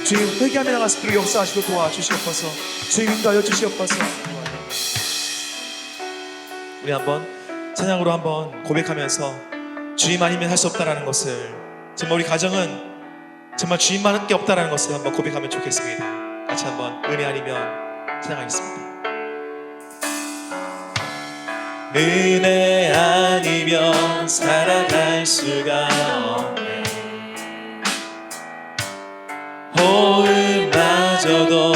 주님 회개하며 나갈 수 있도록 역사하시고 도와주시옵소서. 주님 인도하여 주시옵소서. 우리 한번 찬양으로 한번 고백하면서 주님 아니면 할 수 없다라는 것을, 정말 우리 가정은 정말 주님만밖에 없다라는 것을 한번 고백하면 좋겠습니다. 같이 한번 은혜 아니면 찬양하겠습니다. 은혜 아니면 살아갈 수가 없네. 호흡마저도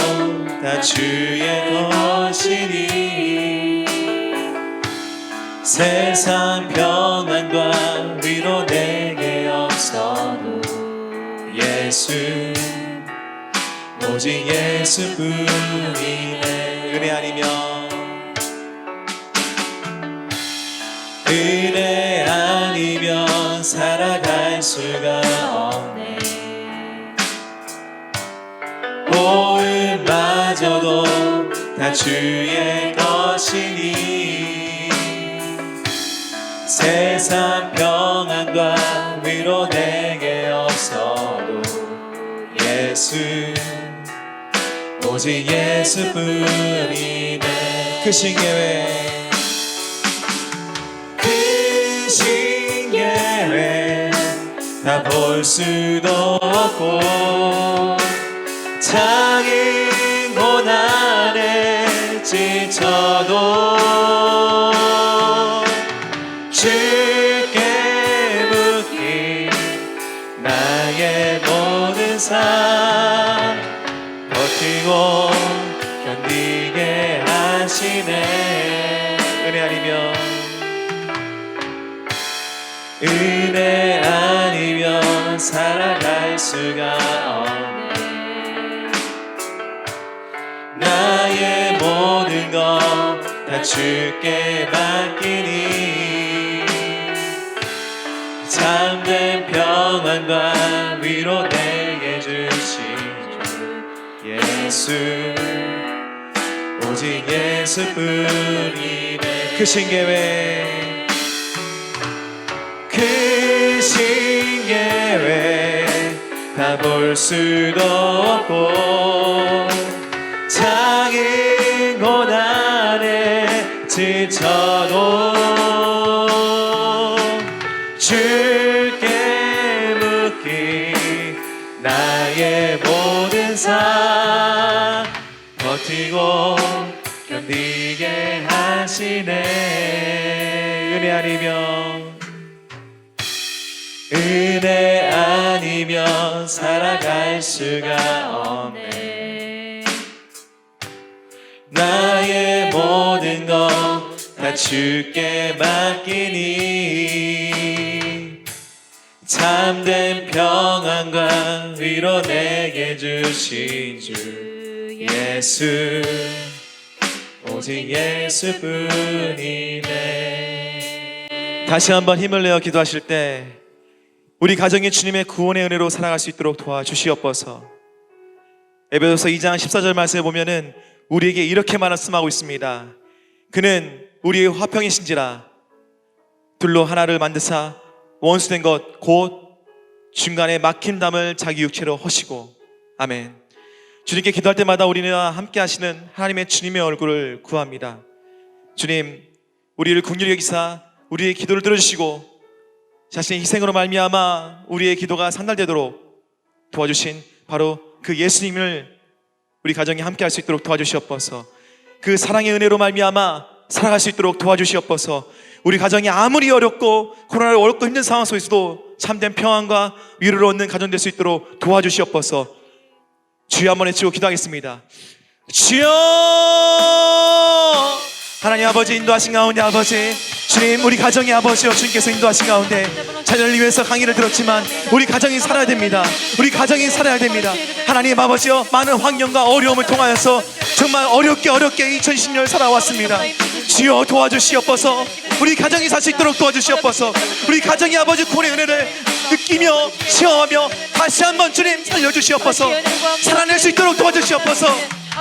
다 주의 것이니 세상 평안과 위로 내게 없어도 예수, 오직 예수뿐이네. 은혜 아니면, 은혜 아니면 살아갈 수가 없네. 호흡마저도 다 주의 것이니 세상 평안과 위로 내게 없어도 예수, 오직 예수뿐이네. 크신 계획, 크신 계획 다 볼 수도 없고 작은 고난에 지쳐도 주께 묻기 나의 모든 삶 버티고 견디게 하시네. 은혜 아니면, 은혜 아니면 살아갈 수가 없네. 나의 모든 것 다 주께 맡기니 참된 평안과 위로 내게 주신 주 예수, 오직 예수뿐이네. 크신 계획, 크신 계획 다 볼 수도 없고 작은 고난에 지쳐도 주께 묻기 나의 모든 삶 버티고 견디게 하시네. 은혜 아니면, 은혜 아니면 살아갈 수가 없네. 나의 모든 것 다 주께 맡기니 참된 평안과 위로 내게 주신 주 예수, 오직 예수뿐이네. 다시 한번 힘을 내어 기도하실 때 우리 가정이 주님의 구원의 은혜로 살아갈 수 있도록 도와주시옵소서. 에베소서 2장 14절 말씀에 보면은 우리에게 이렇게 말씀하고 있습니다. 그는 우리의 화평이신지라 둘로 하나를 만드사 원수된 것 곧 중간에 막힌 담을 자기 육체로 허시고. 아멘. 주님께 기도할 때마다 우리는 함께 하시는 하나님의 주님의 얼굴을 구합니다. 주님, 우리를 긍휼히 여기사 우리의 기도를 들어주시고 자신의 희생으로 말미암아 우리의 기도가 상달되도록 도와주신 바로 그 예수님을 우리 가정에 함께 할 수 있도록 도와주시옵소서. 그 사랑의 은혜로 말미암아 살아갈 수 있도록 도와주시옵소서. 우리 가정이 아무리 어렵고 코로나로 어렵고 힘든 상황 속에서도 참된 평안과 위로를 얻는 가정 될 수 있도록 도와주시옵소서. 주여 한번 외치고 기도하겠습니다. 주여, 하나님 아버지 인도하신 가운데 아버지 주님, 우리 가정의 아버지여 주님께서 인도하신 가운데 자녀를 위해서 강의를 들었지만 우리 가정이 살아야 됩니다. 우리 가정이 살아야 됩니다. 하나님 아버지여, 많은 환경과 어려움을 통하여서 정말 어렵게 2020년을 살아왔습니다. 주여 도와주시옵소서. 우리 가정이 살 수 있도록 도와주시옵소서. 우리 가정이 아버지 구원의 은혜를 느끼며 체험하며 다시 한번 주님 살려주시옵소서. 살아낼 수 있도록 도와주시옵소서.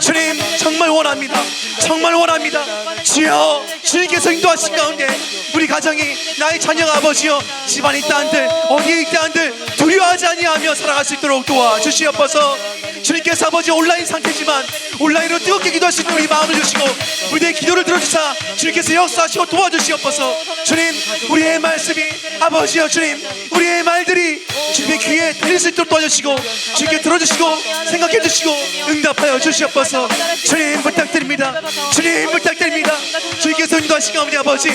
주님 정말 원합니다. 정말 원합니다. 주여, 주님께서 인도하신 가운데 우리 가정이, 나의 자녀가 아버지여 집안에 있다 한들 어디에 있다 한들 두려워하지 아니하며 살아갈 수 있도록 도와주시옵소서. 주님께서 아버지 온라인 상태지만 온라인으로 뜨겁게 기도할 수 있는 우리 마음을 주시고 우리의 기도를 들어주사 주님께서 역사하시고 도와주시옵소서. 주님, 우리의 말씀이 아버지여 주님, 우리의 말들이 주님의 귀에 들릴 수 있도록 도와주시고 주님께 들어주시고 생각해 주시고 응답하여 주시옵소서. 주님 부탁드립니다. 주님 부탁드립니다. 주님께서 인도하신 가운데 아버지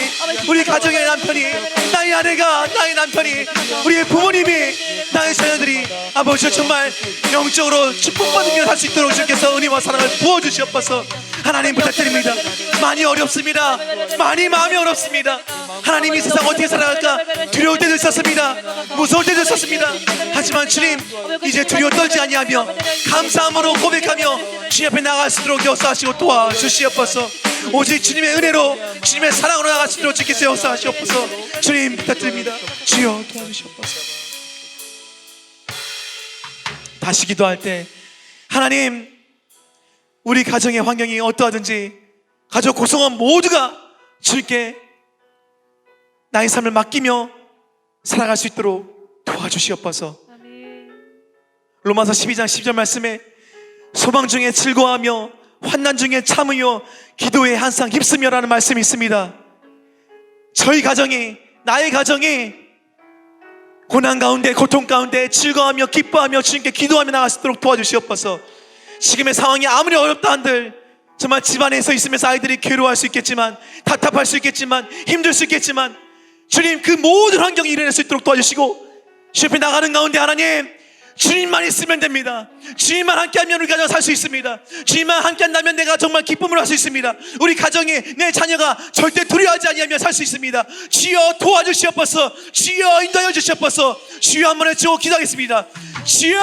우리 가정의 남편이, 나의 아내가, 나의 남편이, 우리의 부모님이, 나의 자녀들이 아버지여 정말 영적으로 축복받으며 살 수 있도록 주님께서 은혜와 사랑을 부어주시옵소서. 하나님 부탁드립니다. 많이 어렵습니다. 많이 마음이 어렵습니다. 하나님, 이 세상 어떻게 살아갈까 두려울 때도 있었습니다. 무서울 때도 있었습니다. 하지만 주님, 이제 두려워 떨지 아니하며 감사함으로 고백하며 주님 앞에 나아갈 수 있도록 역사하시고 도와주시옵소서. 오직 주님의 은혜로, 주님의 사랑으로 나아갈 수 있도록 주께서 역사하시옵소서. 주님 부탁드립니다. 주여 도와주시옵소서. 다시 기도할 때 하나님, 우리 가정의 환경이 어떠하든지 가족 구성원 모두가 주님께 나의 삶을 맡기며 살아갈 수 있도록 도와주시옵소서. 로마서 12장 10절 말씀에 소망 중에 즐거워하며 환난 중에 참으며 기도에 항상 힘쓰며라는 말씀이 있습니다. 저희 가정이, 나의 가정이 고난 가운데, 고통 가운데 즐거워하며 기뻐하며 주님께 기도하며 나갈 수 있도록 도와주시옵소서. 지금의 상황이 아무리 어렵다 한들 정말 집안에서 있으면서 아이들이 괴로워할 수 있겠지만, 답답할 수 있겠지만, 힘들 수 있겠지만 주님, 그 모든 환경이 일어날 수 있도록 도와주시고 주님 앞에 나가는 가운데 하나님, 주님만 있으면 됩니다. 주님만 함께하면 우리 가정 살 수 있습니다. 주님만 함께한다면 내가 정말 기쁨을 할 수 있습니다. 우리 가정에 내 자녀가 절대 두려워하지 아니하며 살 수 있습니다. 주여 도와주시옵소서. 주여 인도하여 주시옵소서. 주여 한번 외치고 기도하겠습니다. 주여,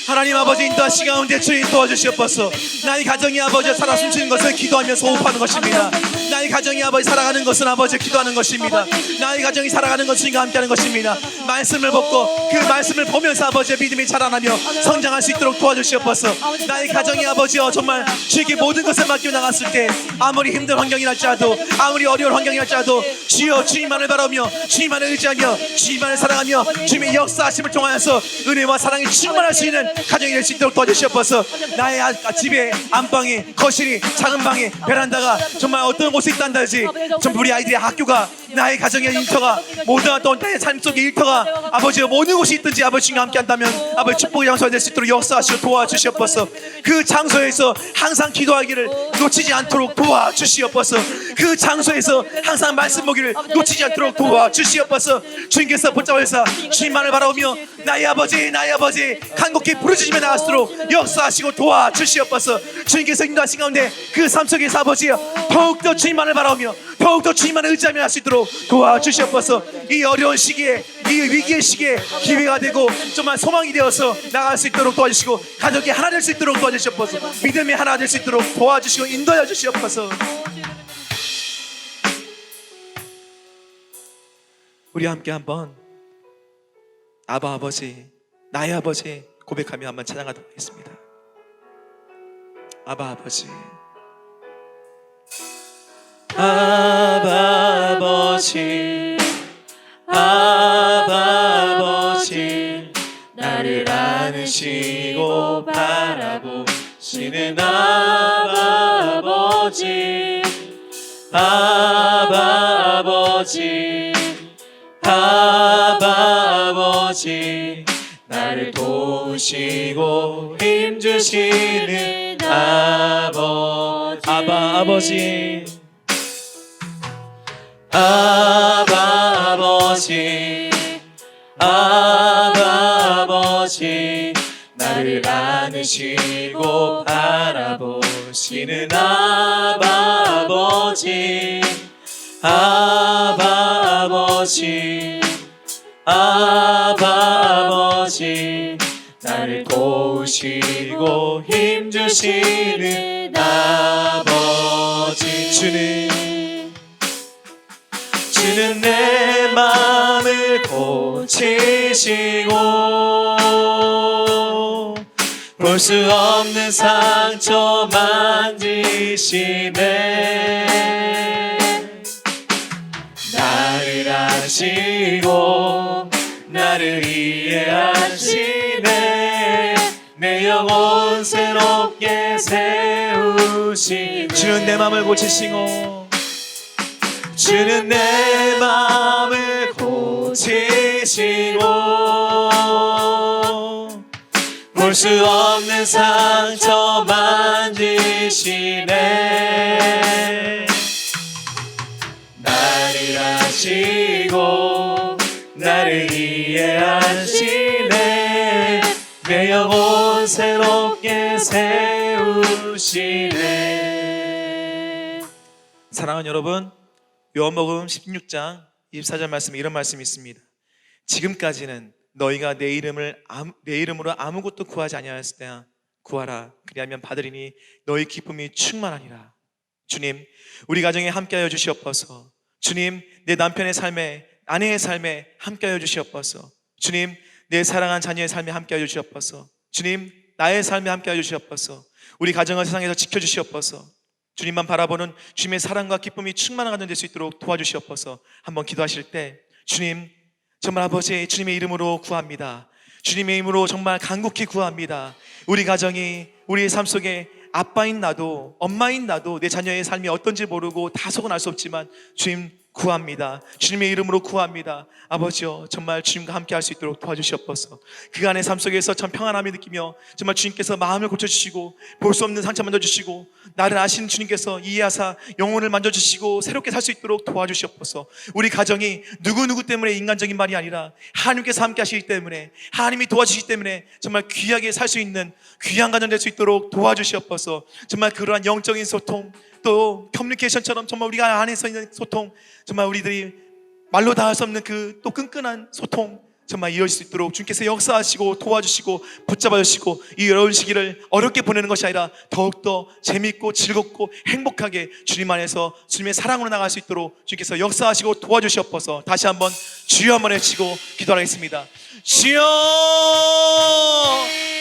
하나님 아버지 인도하신 가운데 주님 도와주시옵소서. 나의 가정이 아버지 살아 숨쉬는 것을 기도하면서 호흡하는 것입니다. 나의 가정이 아버지 살아가는 것은 아버지 기도하는 것입니다. 나의 가정이 살아가는 것은 주님과 함께하는 것입니다. 말씀을 벗고 그 말씀을 보면서 아버지의 믿음이 자라나며 성장할 수 있도록 도와주시옵소서. 나의 가정이 아버지여 정말 주님께 모든 것을 맡겨 나갔을 때 아무리 힘든 환경이 날지라도, 아무리 어려운 환경이 날지라도 주여 주님만을 바라며 주님만을 의지하며 주님만을 사랑하며 주님의 역사하심을 통하여서 은혜와 사랑이 충만할 수 있는 가정이 될 수 있도록 도와주시옵소서. 나의 집에 안방에, 거실이, 작은 방에, 베란다가 정말 어떤 곳에 있단다 하지 전부 우리 아이들의 학교가, 나의 가정의 일터가, 모든 어떤 나의 삶 속의 일터가 아버지가 모든 곳이 있든지 아버지와 함께 한다면 아버지 축복의 장소가 될 수 있도록 역사하시고 도와주시옵소서. 그 장소에서 항상 기도하기를 놓치지 않도록 도와주시옵소서. 그 장소에서 항상 말씀 보기를 놓치지 않도록 도와주시옵소서. 주님께서 붙잡아서 주님만을 바라보며 나의 아버지, 나의 아버지 간곡히 부르짖으며 나갈수록 역사하시고 도와주시옵소서. 주님께서 인도하신 가운데 그 삶 속에서 아버지여 더욱더 주님만을 바라보며 더욱더 주님만을 의지하며 할 수 있도록 도와주시옵소서. 이 어려운 시기에, 이 위기의 시기에 기회가 되고 정말 소망이 되어서 나갈 수 있도록 도와주시고 가족이 하나 될 수 있도록 도와주시옵소서. 믿음이 하나 될 수 있도록 도와주시고 인도해 주시옵소서. 우리 함께 한번 아바 아버지, 나의 아버지 고백하며 한번 찬양하도록 하겠습니다. 아바 아버지, 아바 아버지, 아바 아버지, 나를 안으시고 바라보시는 아바 아버지, 아바 아버지, 아바 아버지, 나를 도우시고 힘주시는 아버지, 아바 아버지, 아바 아버지, 아바 아버지, 나를 안으시고 바라보시는 아바 아버지, 아바 아버지, 아바 아버지, 나를 도우시고 힘주시는 아버지. 주는 내 마음을 고치시고 볼 수 없는 상처 만지시네. 나를 아시고 나를 이해하시네. 내 영혼 새롭게 세우시네. 주는 내 마음을 고치시고, 주는 내 마음을 고치시고 볼 수 없는 상처 만지시네. 나를 아시고 나를 이해하시네. 내 영혼 새롭게 세우시네. 사랑하는 여러분, 요한복음 16장 24절 말씀에 이런 말씀이 있습니다. 지금까지는 너희가 내 이름으로 아무것도 구하지 아니하였을 때야 구하라, 그리하면 받으리니 너희 기쁨이 충만하니라. 주님, 우리 가정에 함께하여 주시옵소서. 주님, 내 남편의 삶에, 아내의 삶에 함께하여 주시옵소서. 주님, 내 사랑한 자녀의 삶에 함께하여 주시옵소서. 주님, 나의 삶에 함께하여 주시옵소서. 우리 가정을 세상에서 지켜주시옵소서. 주님만 바라보는 주님의 사랑과 기쁨이 충만한 가정 될 수 있도록 도와주시옵소서. 한번 기도하실 때, 주님, 정말 아버지, 주님의 이름으로 구합니다. 주님의 이름으로 정말 간곡히 구합니다. 우리 가정이, 우리의 삶 속에 아빠인 나도, 엄마인 나도 내 자녀의 삶이 어떤지 모르고 다속은 알 수 없지만 주님 구합니다. 주님의 이름으로 구합니다. 아버지여, 정말 주님과 함께 할 수 있도록 도와주시옵소서. 그간의 삶 속에서 참 평안함이 느끼며 정말 주님께서 마음을 고쳐주시고 볼 수 없는 상처 만져주시고 나를 아시는 주님께서 이해하사 영혼을 만져주시고 새롭게 살 수 있도록 도와주시옵소서. 우리 가정이 누구누구 때문에 인간적인 말이 아니라 하나님께서 함께 하시기 때문에, 하나님이 도와주시기 때문에 정말 귀하게 살 수 있는 귀한 가정 될 수 있도록 도와주시옵소서. 정말 그러한 영적인 소통, 또 커뮤니케이션처럼 정말 우리가 안에서 있는 소통, 정말 우리들이 말로 다 할 수 없는 그 또 끈끈한 소통 정말 이어질 수 있도록 주님께서 역사하시고 도와주시고 붙잡아 주시고 이 어려운 시기를 어렵게 보내는 것이 아니라 더욱더 재밌고 즐겁고 행복하게 주님 안에서 주님의 사랑으로 나갈 수 있도록 주님께서 역사하시고 도와주시옵소서. 다시 한번 주여 한번 외치고 기도하겠습니다. 주여!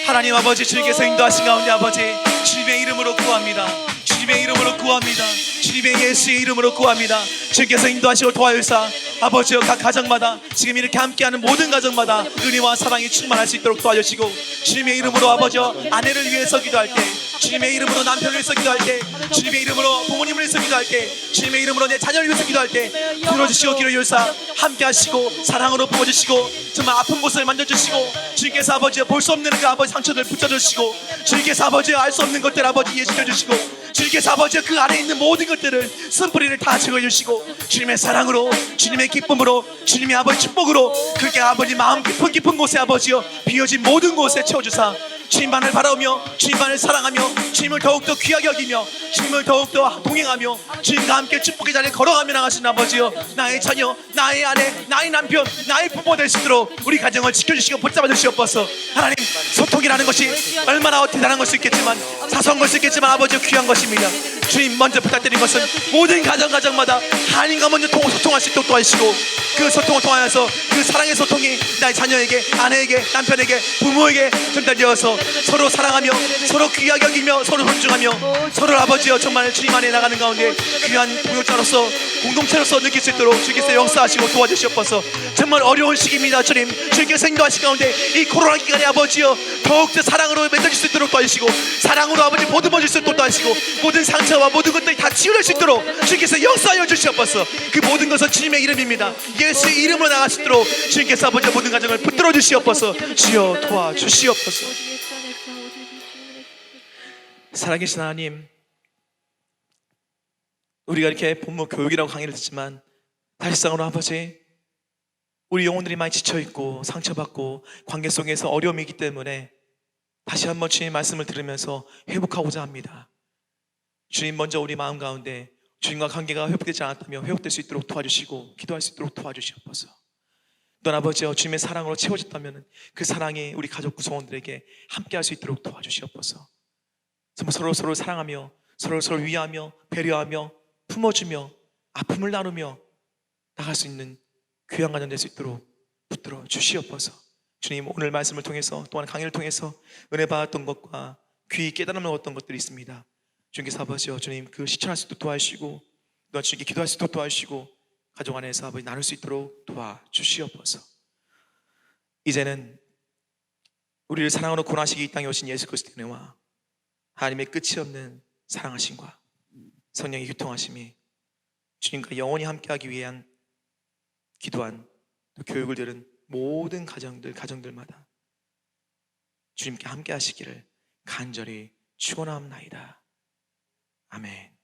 하나님 아버지, 주님께서 인도하신 가운데 아버지, 주님의 이름으로 구합니다. 주님의 이름으로 구합니다. 주님의 예수의 이름으로 구합니다. 주님께서 인도하시고 도와주사 아버지여, 각 가정마다 지금 이렇게 함께하는 모든 가정마다 은혜와 사랑이 충만할 수 있도록 도와주시고, 주님의 이름으로 아버지여, 아내를 위해서 기도할 때, 주님의 이름으로 남편을 위해서 기도할 때, 주님의 이름으로 부모님을 위해서 기도할 때, 주님의 이름으로 내 자녀를 위해서 기도할 때 들어주시고 기도율사 함께 하시고 사랑으로 부어주시고 정말 아픈 곳을 만져주시고, 주님께서 아버지여 볼 수 없는 그 아버지 상처들 붙여주시고, 주님께서 아버지여 알 수 없는 것들 아버지 이해시켜주시고, 주님께서 아버지여 그 안에 있는 모든 것들을 쓴뿌리를 다 제거해주시고, 주님의 사랑으로, 주님의 기쁨으로, 주님의 아버지 축복으로 그렇게 아버지 마음 깊은 곳에 아버지여 비어진 모든 곳에 채워주사 주님만을 바라오며 주님만을 사랑하며 주님을 더욱더 귀하게 여기며 주님을 더욱더 동행하며 주님과 함께 축복의 자리에 걸어가며 나가시는 아버지여, 나의 자녀, 나의 아내, 나의 남편, 나의 부모 될 수 있도록 우리 가정을 지켜주시고 붙잡아 주시옵소서. 하나님, 소통이라는 것이 얼마나 대단한 걸 수 있겠지만, 사소한 걸 수 있겠지만 아버지여 귀한 것입니다. 주님, 먼저 부탁드린 것은 모든 가정마다 하나님과 먼저 소통할 수 있도록 도와주시고 그 소통을 통하여서 그 사랑의 소통이 나의 자녀에게, 아내에게, 남편에게, 부모에게 전달되어서 서로 사랑하며 서로 귀하게 여기며 서로 존중하며 서로 아버지여 정말 주님 안에 나가는 가운데 귀한 공동체로서 느낄 수 있도록 주께서 역사하시고 도와주시옵소서. 정말 어려운 시기입니다. 주님, 주님께서 인도하신 가운데 이 코로나 기간에 아버지여 더욱더 사랑으로 맺어질 수 있도록 도와주시고, 사랑으로 아버지 보듬어질 수 있도록 도와주시고, 모든 상처와 모든 것들이 다 치유될 수 있도록 주님께서 역사하여 주시옵소서. 그 모든 것은 주님의 이름입니다. 예수의 이름으로 나갈 수 있도록 주님께서 아버지 모든 가정을 붙들어 주시옵소서. 주여 도와주시옵소서. 살아계신 하나님, 우리가 이렇게 본문 교육이라고 강의를 듣지만 사실상으로 아버지, 우리 영혼들이 많이 지쳐있고 상처받고 관계 속에서 어려움이 있기 때문에 다시 한번 주님 말씀을 들으면서 회복하고자 합니다. 주님, 먼저 우리 마음 가운데 주님과 관계가 회복되지 않았다면 회복될 수 있도록 도와주시고 기도할 수 있도록 도와주시옵소서. 또한 아버지여, 주님의 사랑으로 채워졌다면 그 사랑이 우리 가족 구성원들에게 함께할 수 있도록 도와주시옵소서. 서로 사랑하며 서로 위하며 배려하며 품어주며 아픔을 나누며 나갈 수 있는 귀한 가정 될 수 있도록 붙들어 주시옵소서. 주님, 오늘 말씀을 통해서 또한 강의를 통해서 은혜 받았던 것과 귀히 깨달음을 얻었던 것들이 있습니다. 주님께서 아버지여, 주님 그 실천할 수 있도록 도와주시고 또한 주님께 기도할 수 있도록 도와주시고 가정 안에서 아버지 나눌 수 있도록 도와주시옵소서. 이제는 우리를 사랑으로 구원하시기 이 땅에 오신 예수 그리스도의 은혜와 하나님의 끝이 없는 사랑하심과 성령의 교통하심이 주님과 영원히 함께하기 위한 기도한 또 교육을 들은 모든 가정들마다 주님께 함께 하시기를 간절히 축원하옵나이다. 아멘.